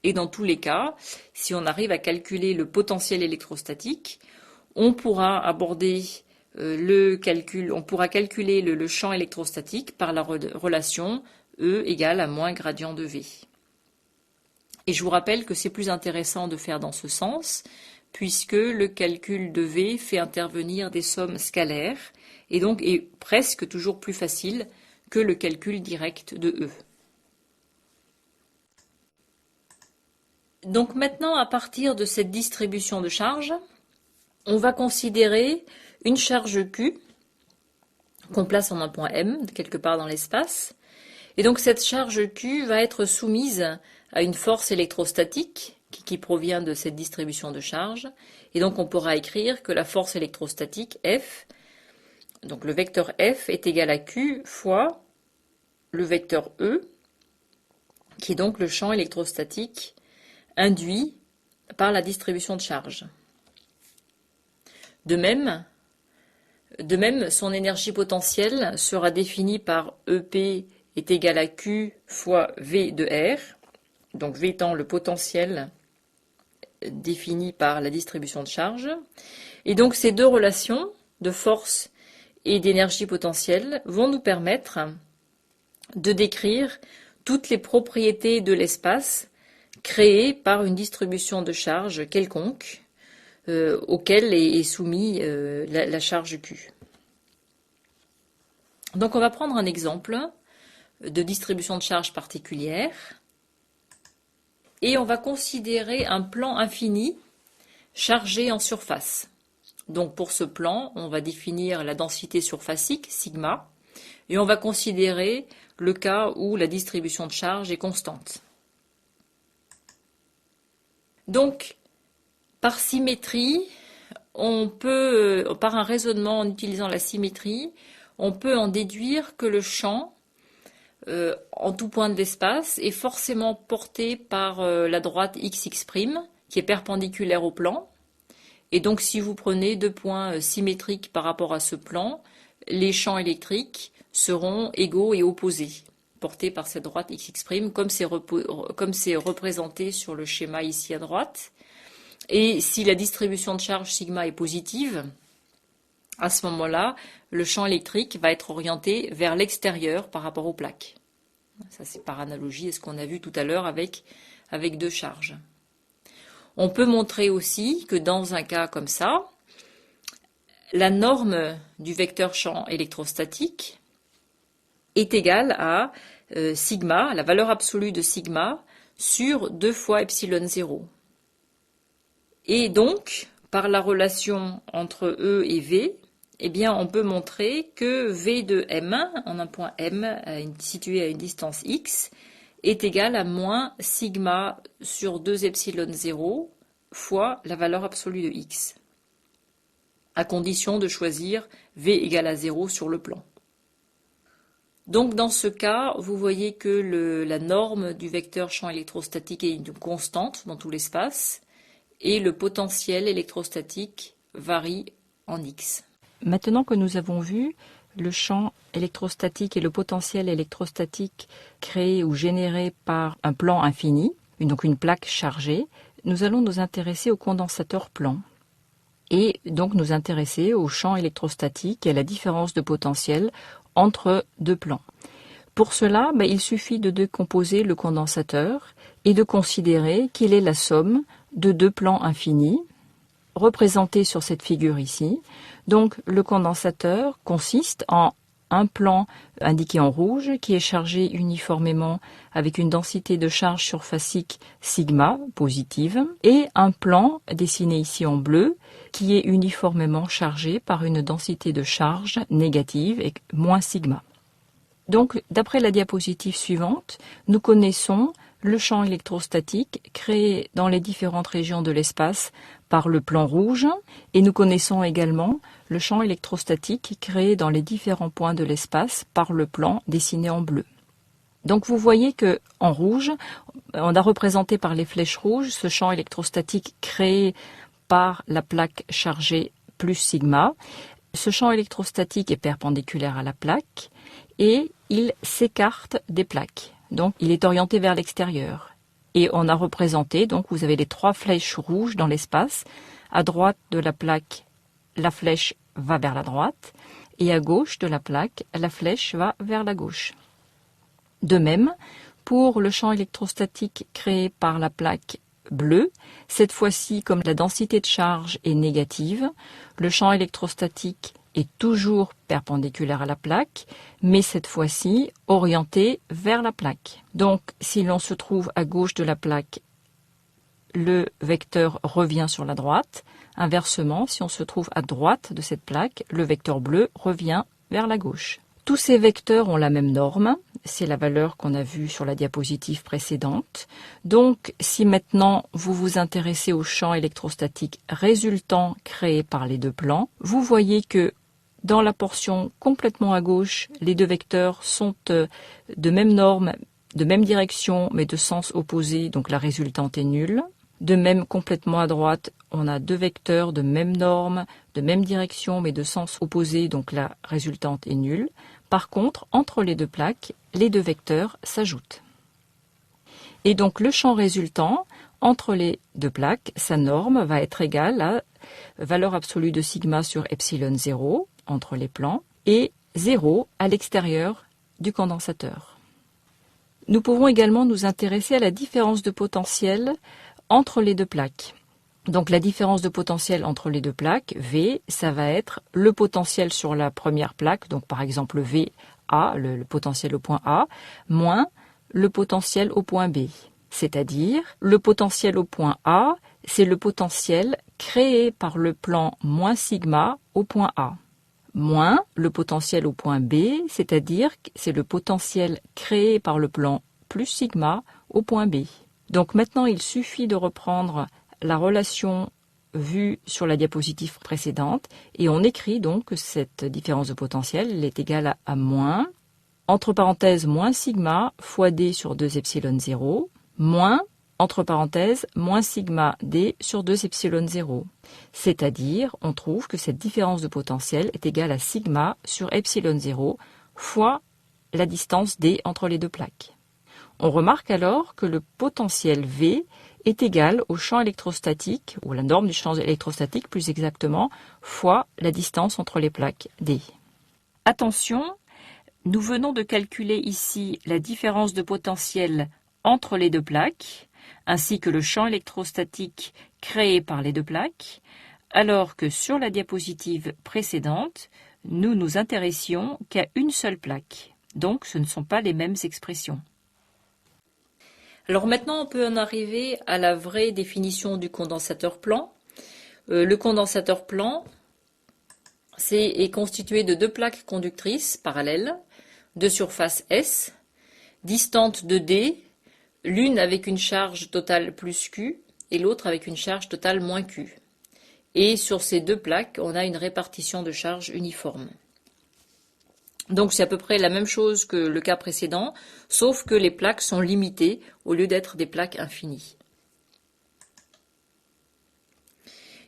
Et dans tous les cas, si on arrive à calculer le potentiel électrostatique, on pourra aborder on pourra calculer le champ électrostatique par la relation E égale à moins gradient de V. Et je vous rappelle que c'est plus intéressant de faire dans ce sens, puisque le calcul de V fait intervenir des sommes scalaires, et donc est presque toujours plus facile que le calcul direct de E. Donc maintenant, à partir de cette distribution de charges, on va considérer une charge Q qu'on place en un point M, quelque part dans l'espace. Et donc cette charge Q va être soumise à une force électrostatique qui provient de cette distribution de charges. Et donc on pourra écrire que la force électrostatique F, donc le vecteur F est égal à Q fois le vecteur E, qui est donc le champ électrostatique induit par la distribution de charge. De même, son énergie potentielle sera définie par EP est égal à Q fois V de R, donc V étant le potentiel défini par la distribution de charge. Et donc ces deux relations de force et d'énergie potentielle vont nous permettre de décrire toutes les propriétés de l'espace créées par une distribution de charge quelconque auquel est soumise la charge Q. Donc on va prendre un exemple de distribution de charge particulière et on va considérer un plan infini chargé en surface. Donc pour ce plan, on va définir la densité surfacique, sigma, et on va considérer le cas où la distribution de charge est constante. Donc, par symétrie, par un raisonnement en utilisant la symétrie, on peut en déduire que le champ, en tout point de l'espace, est forcément porté par la droite xx', qui est perpendiculaire au plan. Et donc, si vous prenez deux points symétriques par rapport à ce plan, les champs électriques seront égaux et opposés, portés par cette droite xx', comme c'est représenté sur le schéma ici à droite. Et si la distribution de charge sigma est positive, à ce moment-là, le champ électrique va être orienté vers l'extérieur par rapport aux plaques. Ça, c'est par analogie à ce qu'on a vu tout à l'heure avec deux charges. On peut montrer aussi que dans un cas comme ça, la norme du vecteur champ électrostatique est égale à sigma, la valeur absolue de sigma, sur 2 fois epsilon 0. Et donc, par la relation entre E et V, eh bien, on peut montrer que V de M, en un point M situé à une distance x, est égal à moins sigma sur 2 epsilon 0 fois la valeur absolue de x, à condition de choisir V égale à 0 sur le plan. Donc dans ce cas, vous voyez que la norme du vecteur champ électrostatique est une constante dans tout l'espace et le potentiel électrostatique varie en x. Maintenant que nous avons vu le champ électrostatique et le potentiel électrostatique créé ou généré par un plan infini, donc une plaque chargée, nous allons nous intéresser au condensateur plan et donc nous intéresser au champ électrostatique et à la différence de potentiel entre deux plans. Pour cela, il suffit de décomposer le condensateur et de considérer qu'il est la somme de deux plans infinis, représentés sur cette figure ici. Donc le condensateur consiste en un plan indiqué en rouge qui est chargé uniformément avec une densité de charge surfacique sigma positive et un plan dessiné ici en bleu qui est uniformément chargé par une densité de charge négative et moins sigma. Donc d'après la diapositive suivante, nous connaissons le champ électrostatique créé dans les différentes régions de l'espace par le plan rouge et nous connaissons également le champ électrostatique créé dans les différents points de l'espace par le plan dessiné en bleu. Donc vous voyez que en rouge, on a représenté par les flèches rouges ce champ électrostatique créé par la plaque chargée plus sigma. Ce champ électrostatique est perpendiculaire à la plaque et il s'écarte des plaques. Donc il est orienté vers l'extérieur. Et on a représenté, donc vous avez les 3 flèches rouges dans l'espace. À droite de la plaque, la flèche va vers la droite. Et à gauche de la plaque, la flèche va vers la gauche. De même, pour le champ électrostatique créé par la plaque bleue, cette fois-ci, comme la densité de charge est négative, le champ électrostatique est toujours perpendiculaire à la plaque, mais cette fois-ci orienté vers la plaque. Donc, si l'on se trouve à gauche de la plaque, le vecteur revient sur la droite. Inversement, si on se trouve à droite de cette plaque, le vecteur bleu revient vers la gauche. Tous ces vecteurs ont la même norme, c'est la valeur qu'on a vue sur la diapositive précédente. Donc, si maintenant vous vous intéressez au champ électrostatique résultant créé par les deux plans, vous voyez que dans la portion complètement à gauche, les deux vecteurs sont de même norme, de même direction, mais de sens opposé, donc la résultante est nulle. De même, complètement à droite, on a deux vecteurs de même norme, de même direction, mais de sens opposé, donc la résultante est nulle. Par contre, entre les deux plaques, les deux vecteurs s'ajoutent. Et donc le champ résultant entre les deux plaques, sa norme va être égale à valeur absolue de sigma sur epsilon 0 entre les plans et 0 à l'extérieur du condensateur. Nous pouvons également nous intéresser à la différence de potentiel entre les deux plaques. Donc la différence de potentiel entre les deux plaques, V, ça va être le potentiel sur la première plaque, donc par exemple VA, le potentiel au point A, moins le potentiel au point B. C'est-à-dire, le potentiel au point A, c'est le potentiel créé par le plan moins sigma au point A, moins le potentiel au point B, c'est-à-dire que c'est le potentiel créé par le plan plus sigma au point B. Donc maintenant, il suffit de reprendre la relation vue sur la diapositive précédente et on écrit donc que cette différence de potentiel est égale à moins, entre parenthèses, moins sigma fois d sur 2 epsilon 0, moins, entre parenthèses, moins sigma d sur 2 epsilon 0. C'est-à-dire, on trouve que cette différence de potentiel est égale à sigma sur epsilon 0 fois la distance d entre les deux plaques. On remarque alors que le potentiel V est égal au champ électrostatique, ou la norme du champ électrostatique plus exactement, fois la distance entre les plaques d. Attention, nous venons de calculer ici la différence de potentiel entre les deux plaques, ainsi que le champ électrostatique créé par les deux plaques, alors que sur la diapositive précédente, nous nous intéressions qu'à une seule plaque. Donc ce ne sont pas les mêmes expressions. Alors maintenant, on peut en arriver à la vraie définition du condensateur plan. Le condensateur plan est constitué de deux plaques conductrices parallèles, de surface S, distantes de D, l'une avec une charge totale plus Q et l'autre avec une charge totale moins Q. Et sur ces deux plaques, on a une répartition de charge uniforme. Donc c'est à peu près la même chose que le cas précédent, sauf que les plaques sont limitées au lieu d'être des plaques infinies.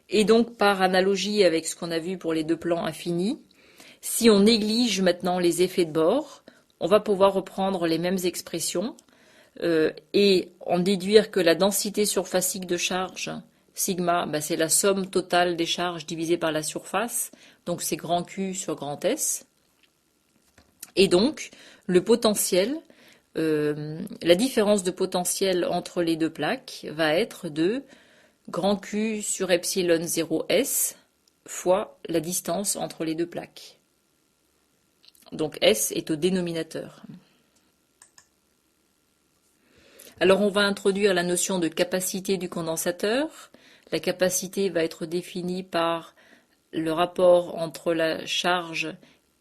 Et donc par analogie avec ce qu'on a vu pour les deux plans infinis, si on néglige maintenant les effets de bord, on va pouvoir reprendre les mêmes expressions et en déduire que la densité surfacique de charge, sigma, c'est la somme totale des charges divisée par la surface, donc c'est grand Q sur grand S. Et donc, le potentiel, la différence de potentiel entre les deux plaques va être de grand Q sur epsilon 0S fois la distance entre les deux plaques. Donc S est au dénominateur. Alors on va introduire la notion de capacité du condensateur. La capacité va être définie par le rapport entre la charge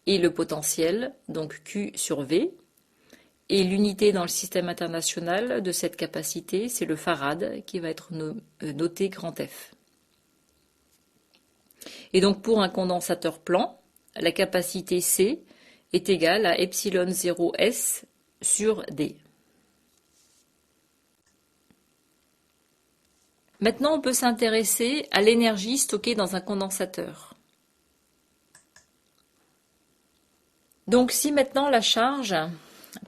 et le potentiel, donc Q sur V. Et l'unité dans le système international de cette capacité, c'est le farad qui va être noté grand F. Et donc pour un condensateur plan, la capacité C est égale à epsilon 0S sur D. Maintenant, on peut s'intéresser à l'énergie stockée dans un condensateur. Donc si maintenant la charge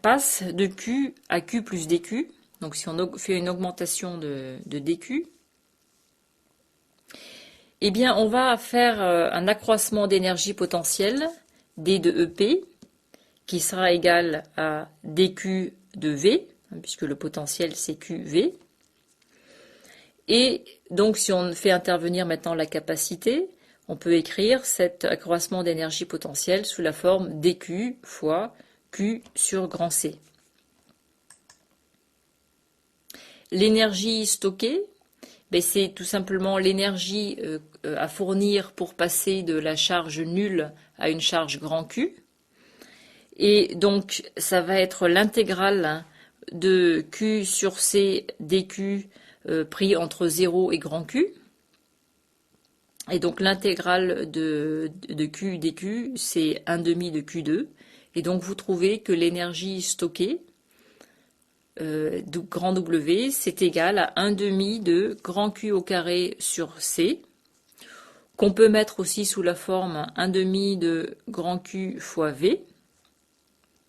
passe de Q à Q plus dQ, donc si on fait une augmentation de dQ, eh bien on va faire un accroissement d'énergie potentielle, D de EP, qui sera égal à dQ de V, puisque le potentiel c'est QV. Et donc si on fait intervenir maintenant la capacité, on peut écrire cet accroissement d'énergie potentielle sous la forme dQ fois Q sur grand C. L'énergie stockée, c'est tout simplement l'énergie à fournir pour passer de la charge nulle à une charge grand Q. Et donc ça va être l'intégrale de Q sur C dQ pris entre 0 et grand Q. Et donc l'intégrale de Q dQ, c'est 1/2 de Q2. Et donc vous trouvez que l'énergie stockée, grand W, c'est égal à 1/2 de grand Q au carré sur C, qu'on peut mettre aussi sous la forme 1/2 de grand Q fois V.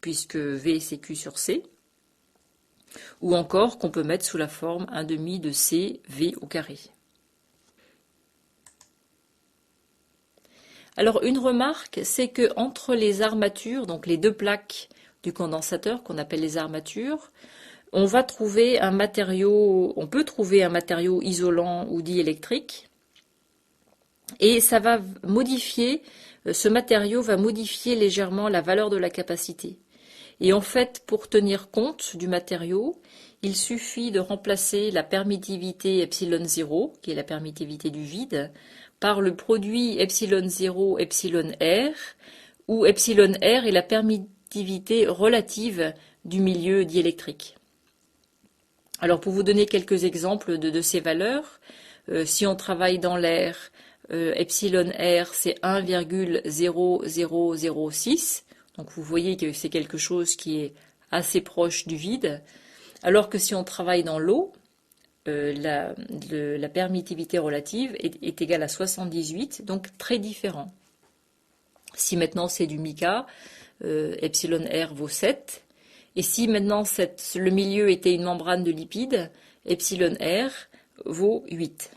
puisque V c'est Q sur C, ou encore qu'on peut mettre sous la forme 1/2 de C V au carré. Alors une remarque, c'est que entre les armatures, donc les deux plaques du condensateur qu'on appelle les armatures, on peut trouver un matériau isolant ou diélectrique, et ça va modifier, ce matériau va modifier légèrement la valeur de la capacité. Et en fait, pour tenir compte du matériau, il suffit de remplacer la permittivité epsilon0, qui est la permittivité du vide, par le produit epsilon0 epsilon r, où epsilon r est la permittivité relative du milieu diélectrique. Alors pour vous donner quelques exemples de ces valeurs, si on travaille dans l'air, epsilon r c'est 1,0006, donc vous voyez que c'est quelque chose qui est assez proche du vide, alors que si on travaille dans l'eau, la permittivité relative est égale à 78, donc très différent. Si maintenant c'est du mica, epsilon r vaut 7, et si maintenant le milieu était une membrane de lipides, epsilon r vaut 8.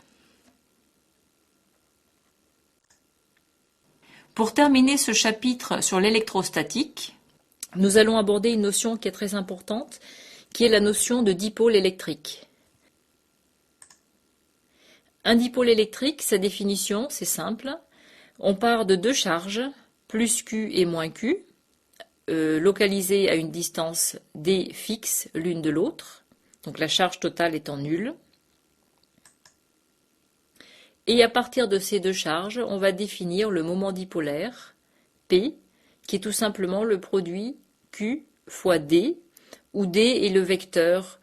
Pour terminer ce chapitre sur l'électrostatique, nous allons aborder une notion qui est très importante, qui est la notion de dipôle électrique. Un dipôle électrique, sa définition, c'est simple. On part de deux charges, plus Q et moins Q, localisées à une distance D fixe l'une de l'autre, donc la charge totale étant nulle. Et à partir de ces deux charges, on va définir le moment dipolaire, P, qui est tout simplement le produit Q fois D, où D est le vecteur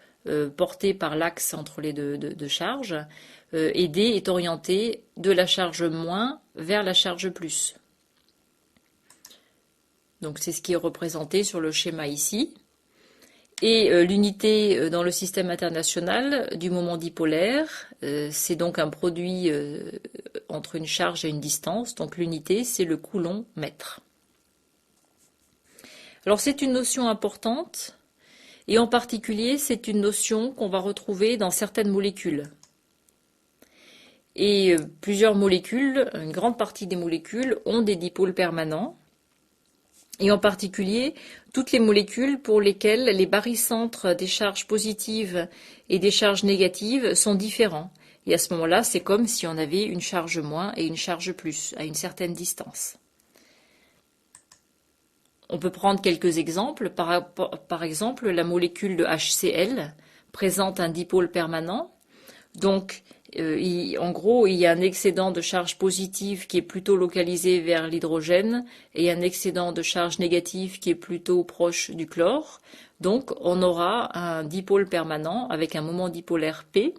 porté par l'axe entre les deux charges, et D est orienté de la charge moins vers la charge plus. Donc c'est ce qui est représenté sur le schéma ici. Et l'unité dans le système international du moment dipolaire, c'est donc un produit entre une charge et une distance. Donc l'unité, c'est le coulomb-mètre. Alors c'est une notion importante, et en particulier c'est une notion qu'on va retrouver dans certaines molécules. Et plusieurs molécules, une grande partie des molécules, ont des dipôles permanents. Et en particulier, toutes les molécules pour lesquelles les barycentres des charges positives et des charges négatives sont différents. Et à ce moment-là, c'est comme si on avait une charge moins et une charge plus, à une certaine distance. On peut prendre quelques exemples. Par exemple, la molécule de HCl présente un dipôle permanent. Donc, en gros, il y a un excédent de charge positive qui est plutôt localisé vers l'hydrogène et un excédent de charge négative qui est plutôt proche du chlore. Donc, on aura un dipôle permanent avec un moment dipolaire P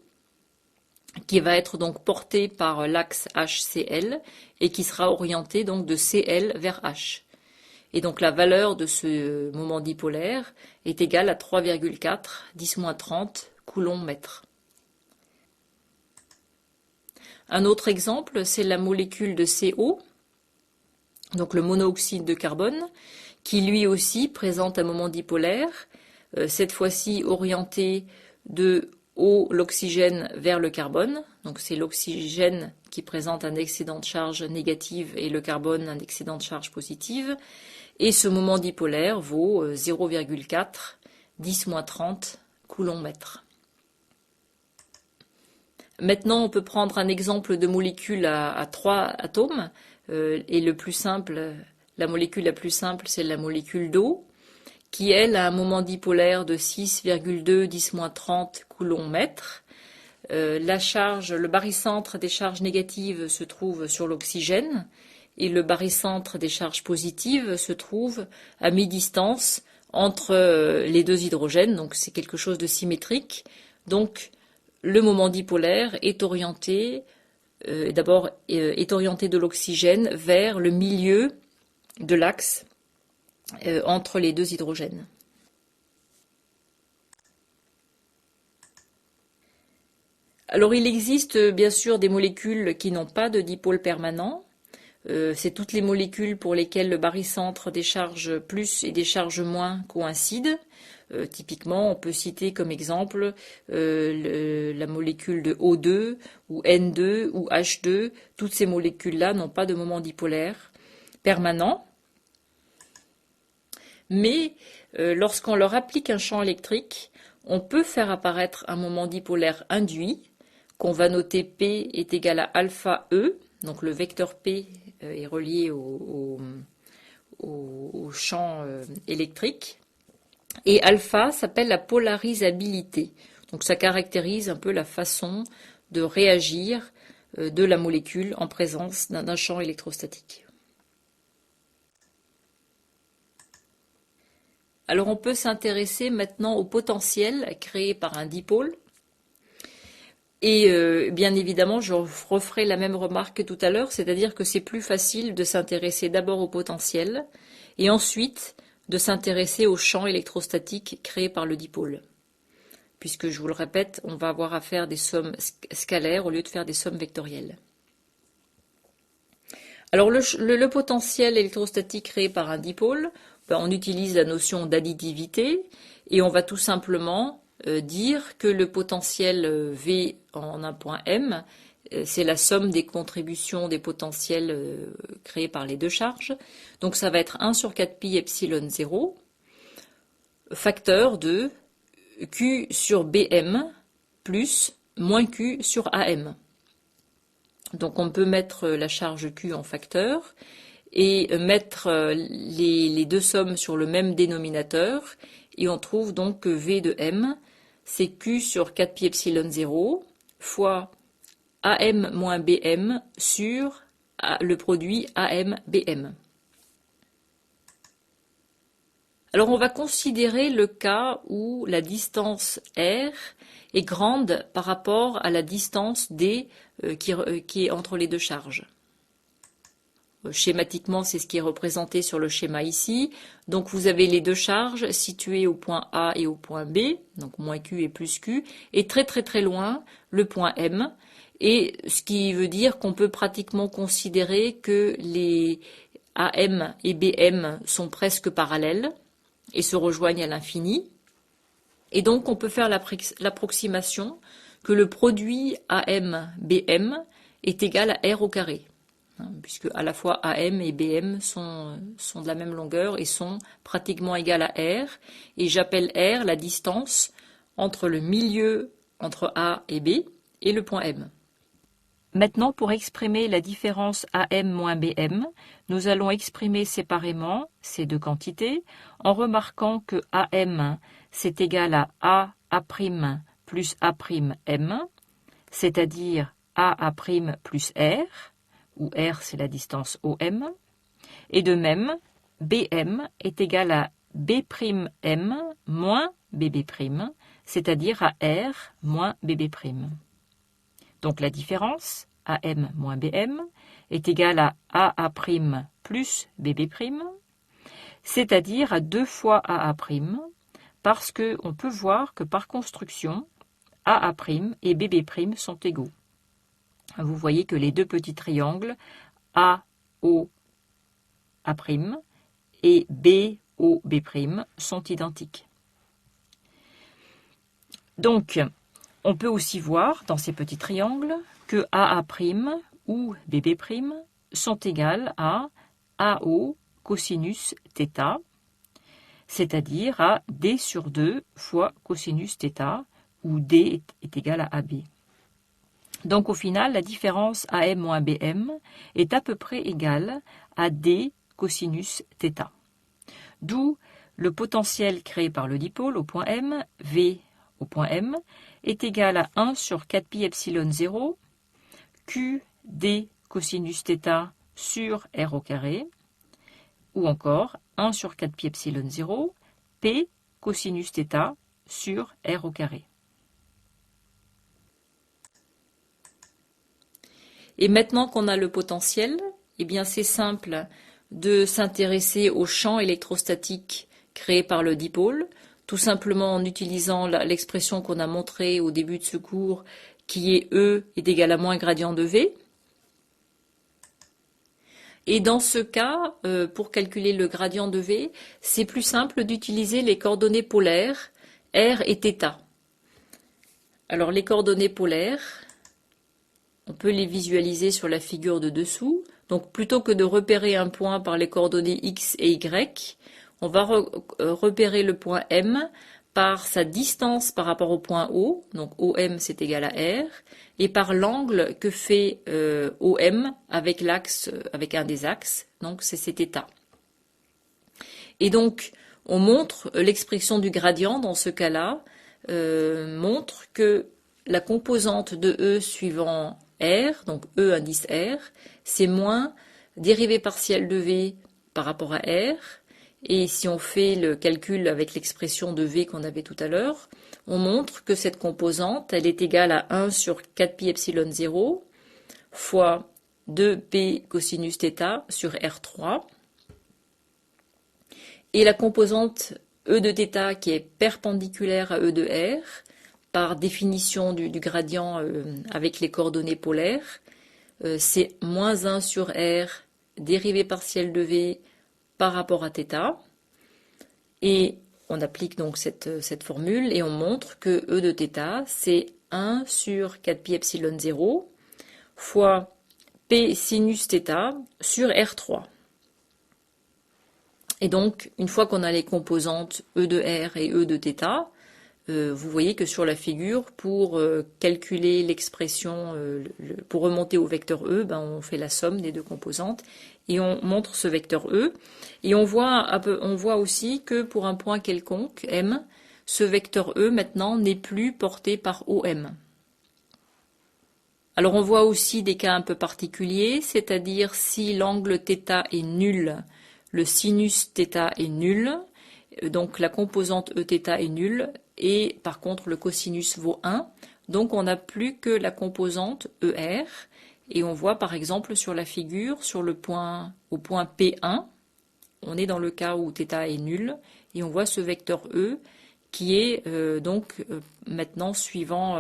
qui va être donc porté par l'axe HCl et qui sera orienté donc de Cl vers H. Et donc, la valeur de ce moment dipolaire est égale à 3,4 10-30 coulomb-mètre. Un autre exemple, c'est la molécule de CO, donc le monooxyde de carbone, qui lui aussi présente un moment dipolaire, cette fois-ci orienté de l'oxygène vers le carbone. Donc c'est l'oxygène qui présente un excédent de charge négative et le carbone un excédent de charge positive. Et ce moment dipolaire vaut 0,4 10-30 coulomb-mètre. Maintenant, on peut prendre un exemple de molécule à 3 atomes, et la molécule la plus simple, c'est la molécule d'eau, qui, elle, a un moment dipolaire de 6,2 10-30 coulomb-mètre. Le barycentre des charges négatives se trouve sur l'oxygène, et le barycentre des charges positives se trouve à mi-distance entre les deux hydrogènes, donc c'est quelque chose de symétrique. Donc, le moment dipolaire est orienté de l'oxygène vers le milieu de l'axe entre les deux hydrogènes. Alors il existe bien sûr des molécules qui n'ont pas de dipôle permanent. c'est toutes les molécules pour lesquelles le barycentre des charges plus et des charges moins coïncident. Typiquement, on peut citer comme exemple la molécule de O2 ou N2 ou H2. Toutes ces molécules-là n'ont pas de moment dipolaire permanent. Mais lorsqu'on leur applique un champ électrique, on peut faire apparaître un moment dipolaire induit, qu'on va noter P est égal à alpha E. Donc le vecteur P est relié au champ électrique. Et alpha s'appelle la polarisabilité. Donc ça caractérise un peu la façon de réagir de la molécule en présence d'un champ électrostatique. Alors on peut s'intéresser maintenant au potentiel créé par un dipôle. Et bien évidemment, je referai la même remarque que tout à l'heure, c'est-à-dire que c'est plus facile de s'intéresser d'abord au potentiel et ensuite de s'intéresser au champ électrostatique créé par le dipôle. Puisque, je vous le répète, on va avoir à faire des sommes scalaires au lieu de faire des sommes vectorielles. Alors le potentiel électrostatique créé par un dipôle, on utilise la notion d'additivité et on va tout simplement dire que le potentiel V en un point M, c'est la somme des contributions des potentiels créés par les deux charges. Donc ça va être 1 sur 4 pi epsilon 0, facteur de Q sur BM plus moins Q sur AM. Donc on peut mettre la charge Q en facteur et mettre les deux sommes sur le même dénominateur et on trouve donc que V de M c'est Q sur 4 pi epsilon 0 fois AM moins BM sur le produit AM-BM. Alors on va considérer le cas où la distance R est grande par rapport à la distance D qui est entre les deux charges. Schématiquement, c'est ce qui est représenté sur le schéma ici. Donc vous avez les deux charges situées au point A et au point B, donc moins Q et plus Q, et très très très loin le point M, et ce qui veut dire qu'on peut pratiquement considérer que les AM et BM sont presque parallèles et se rejoignent à l'infini. Et donc on peut faire l'approximation que le produit AM-BM est égal à R au carré, puisque à la fois AM et BM sont de la même longueur et sont pratiquement égales à R, et j'appelle R la distance entre le milieu entre A et B et le point M. Maintenant, pour exprimer la différence AM moins BM, nous allons exprimer séparément ces deux quantités en remarquant que AM c'est égal à A' plus A'M, c'est-à-dire A' plus R, où R c'est la distance OM, et de même, BM est égal à B'M moins BB', c'est-à-dire à R moins BB'. Donc la différence, AM moins BM, est égale à AA' plus BB', c'est-à-dire à 2 fois AA', parce qu'on peut voir que par construction, AA' et BB' sont égaux. Vous voyez que les deux petits triangles AOA' et BOB' sont identiques. Donc, on peut aussi voir dans ces petits triangles que AA' ou BB' sont égales à AO cosinus θ, c'est-à-dire à D sur 2 fois cosinus θ, où D est égal à AB. Donc au final, la différence AM moins BM est à peu près égale à D cosinus θ. D'où le potentiel créé par le dipôle au point M, V au point M, est égal à 1 sur 4 pi epsilon 0, Q D cosinus θ sur R au carré, ou encore 1 sur 4 pi epsilon 0, P cosinus θ sur R au carré. Et maintenant qu'on a le potentiel, eh bien c'est simple de s'intéresser au champ électrostatique créé par le dipôle, tout simplement en utilisant l'expression qu'on a montrée au début de ce cours, qui est E est égal à moins gradient de V. Et dans ce cas, pour calculer le gradient de V, c'est plus simple d'utiliser les coordonnées polaires R et θ. Alors les coordonnées polaires, on peut les visualiser sur la figure de dessous. Donc plutôt que de repérer un point par les coordonnées X et Y, on va repérer le point M par sa distance par rapport au point O, donc OM c'est égal à R, et par l'angle que fait OM avec l'axe, avec un des axes, donc c'est θ. Et donc on montre l'expression du gradient dans ce cas-là, montre que la composante de E suivant R, donc E indice R, c'est moins dérivée partielle de V par rapport à R. Et si on fait le calcul avec l'expression de V qu'on avait tout à l'heure, on montre que cette composante, elle est égale à 1 sur 4pi epsilon 0 fois 2p cosinus θ sur R3. Et la composante E de θ qui est perpendiculaire à E de R, par définition du gradient avec les coordonnées polaires, c'est moins 1 sur R dérivée partielle de V par rapport à θ. Et on applique donc cette formule et on montre que E de θ, c'est 1 sur 4pi epsilon 0 fois P sinus θ sur R3. Et donc, une fois qu'on a les composantes E de R et E de θ, vous voyez que sur la figure, pour calculer l'expression, pour remonter au vecteur E, on fait la somme des deux composantes et on montre ce vecteur E. Et on voit aussi que pour un point quelconque, M, ce vecteur E maintenant n'est plus porté par OM. Alors on voit aussi des cas un peu particuliers, c'est-à-dire si l'angle θ est nul, le sinus θ est nul, donc la composante Eθ est nulle, et par contre le cosinus vaut 1, donc on n'a plus que la composante ER, et on voit par exemple sur la figure, au point P1, on est dans le cas où θ est nul, et on voit ce vecteur E qui est maintenant suivant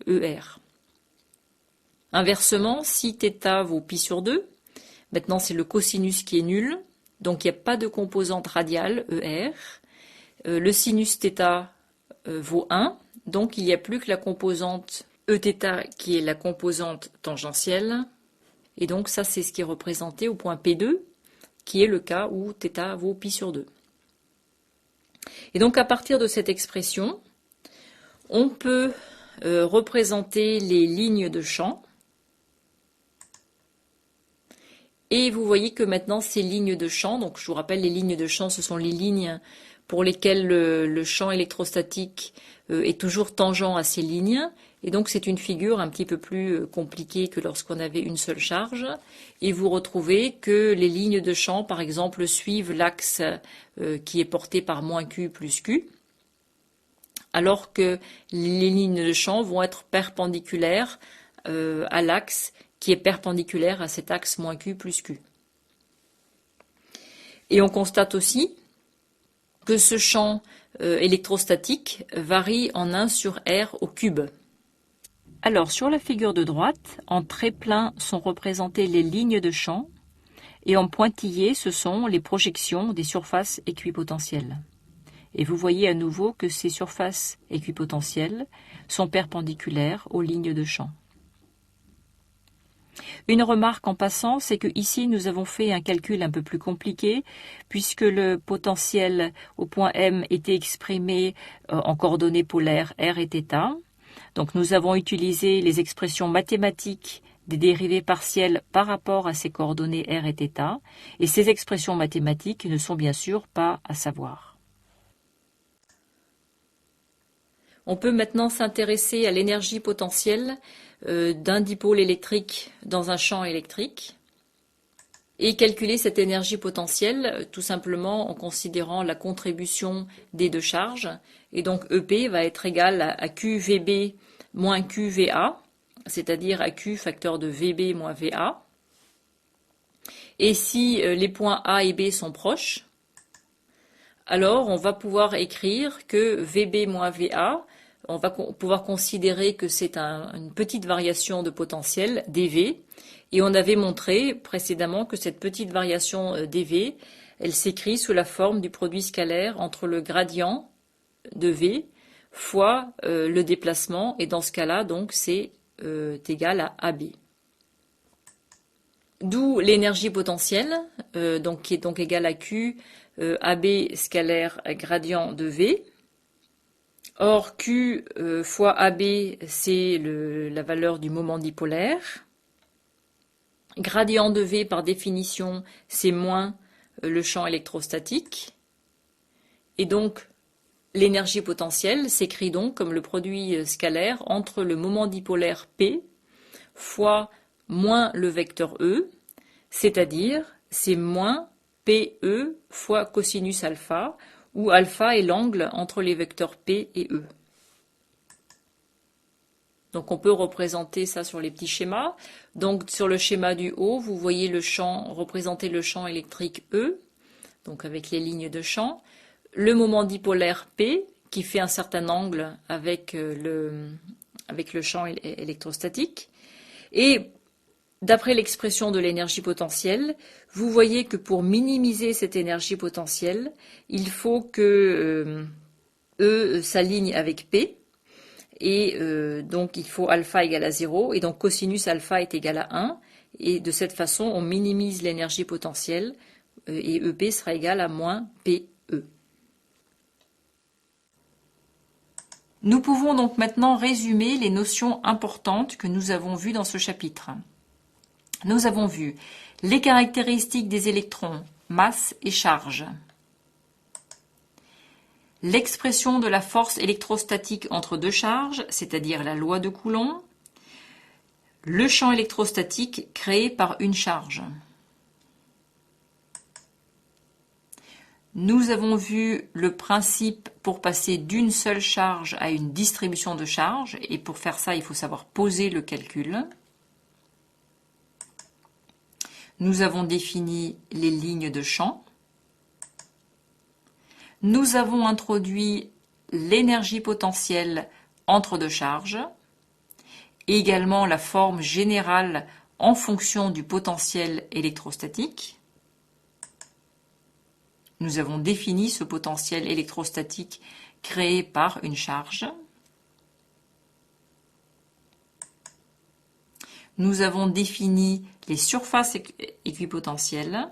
ER. Inversement, si θ vaut pi sur 2, maintenant c'est le cosinus qui est nul, donc il n'y a pas de composante radiale ER, le sinus θ vaut 1, donc il n'y a plus que la composante Eθ qui est la composante tangentielle, et donc ça c'est ce qui est représenté au point P2, qui est le cas où θ vaut pi sur 2. Et donc à partir de cette expression, on peut représenter les lignes de champ, et vous voyez que maintenant ces lignes de champ, donc je vous rappelle les lignes de champ, ce sont les lignes pour lesquelles le champ électrostatique est toujours tangent à ces lignes, et donc c'est une figure un petit peu plus compliquée que lorsqu'on avait une seule charge, et vous retrouvez que les lignes de champ, par exemple, suivent l'axe qui est porté par moins Q plus Q, alors que les lignes de champ vont être perpendiculaires à l'axe qui est perpendiculaire à cet axe moins Q plus Q. Et on constate aussi que ce champ électrostatique varie en 1 sur R au cube. Alors sur la figure de droite, en trait plein sont représentées les lignes de champ et en pointillé ce sont les projections des surfaces équipotentielles. Et vous voyez à nouveau que ces surfaces équipotentielles sont perpendiculaires aux lignes de champ. Une remarque en passant, c'est que ici nous avons fait un calcul un peu plus compliqué puisque le potentiel au point M était exprimé en coordonnées polaires R et θ. Donc nous avons utilisé les expressions mathématiques des dérivées partielles par rapport à ces coordonnées R et θ, et ces expressions mathématiques ne sont bien sûr pas à savoir. On peut maintenant s'intéresser à l'énergie potentielle d'un dipôle électrique dans un champ électrique et calculer cette énergie potentielle tout simplement en considérant la contribution des deux charges. Et donc EP va être égal à QVB moins QVA, c'est-à-dire à Q facteur de VB moins VA. Et si les points A et B sont proches, alors on va pouvoir écrire que VB moins VA, on va pouvoir considérer que c'est une petite variation de potentiel, dV, Et on avait montré précédemment que cette petite variation dV, elle s'écrit sous la forme du produit scalaire entre le gradient de V fois le déplacement, et dans ce cas-là, donc, c'est égal à AB. D'où l'énergie potentielle, qui est donc égale à Q AB scalaire gradient de V. Or, Q fois AB, c'est la valeur du moment dipolaire. Gradient de V, par définition, c'est moins le champ électrostatique. Et donc, l'énergie potentielle s'écrit donc comme le produit scalaire entre le moment dipolaire P fois moins le vecteur E, c'est-à-dire c'est moins PE fois cosinus alpha, où alpha est l'angle entre les vecteurs P et E. Donc on peut représenter ça sur les petits schémas. Donc sur le schéma du haut, vous voyez le champ, représenter le champ électrique E, donc avec les lignes de champ, le moment dipolaire P qui fait un certain angle avec le champ électrostatique. Et d'après l'expression de l'énergie potentielle, vous voyez que pour minimiser cette énergie potentielle, il faut que E s'aligne avec P. Et donc il faut alpha égale à 0, et donc cosinus alpha est égal à 1, et de cette façon on minimise l'énergie potentielle, et EP sera égal à moins PE. Nous pouvons donc maintenant résumer les notions importantes que nous avons vues dans ce chapitre. Nous avons vu les caractéristiques des électrons, masse et charge. L'expression de la force électrostatique entre deux charges, c'est-à-dire la loi de Coulomb. Le champ électrostatique créé par une charge. Nous avons vu le principe pour passer d'une seule charge à une distribution de charges, et pour faire ça, il faut savoir poser le calcul. Nous avons défini les lignes de champ. Nous avons introduit l'énergie potentielle entre deux charges, et également la forme générale en fonction du potentiel électrostatique. Nous avons défini ce potentiel électrostatique créé par une charge. Nous avons défini les surfaces équipotentielles.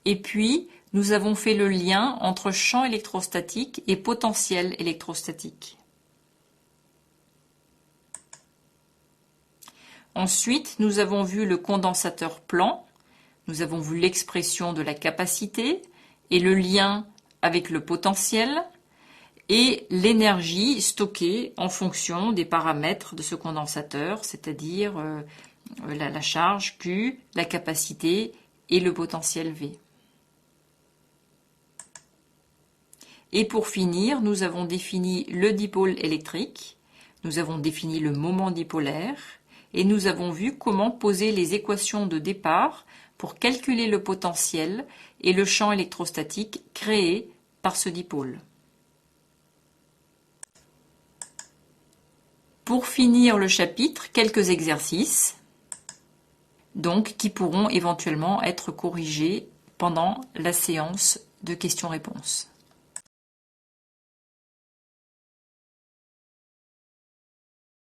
Et puis, nous avons fait le lien entre champ électrostatique et potentiel électrostatique. Ensuite, nous avons vu le condensateur plan, nous avons vu l'expression de la capacité et le lien avec le potentiel et l'énergie stockée en fonction des paramètres de ce condensateur, c'est-à-dire la charge Q, la capacité et le potentiel V. Et pour finir, nous avons défini le dipôle électrique, nous avons défini le moment dipolaire, et nous avons vu comment poser les équations de départ pour calculer le potentiel et le champ électrostatique créé par ce dipôle. Pour finir le chapitre, quelques exercices donc, qui pourront éventuellement être corrigés pendant la séance de questions-réponses.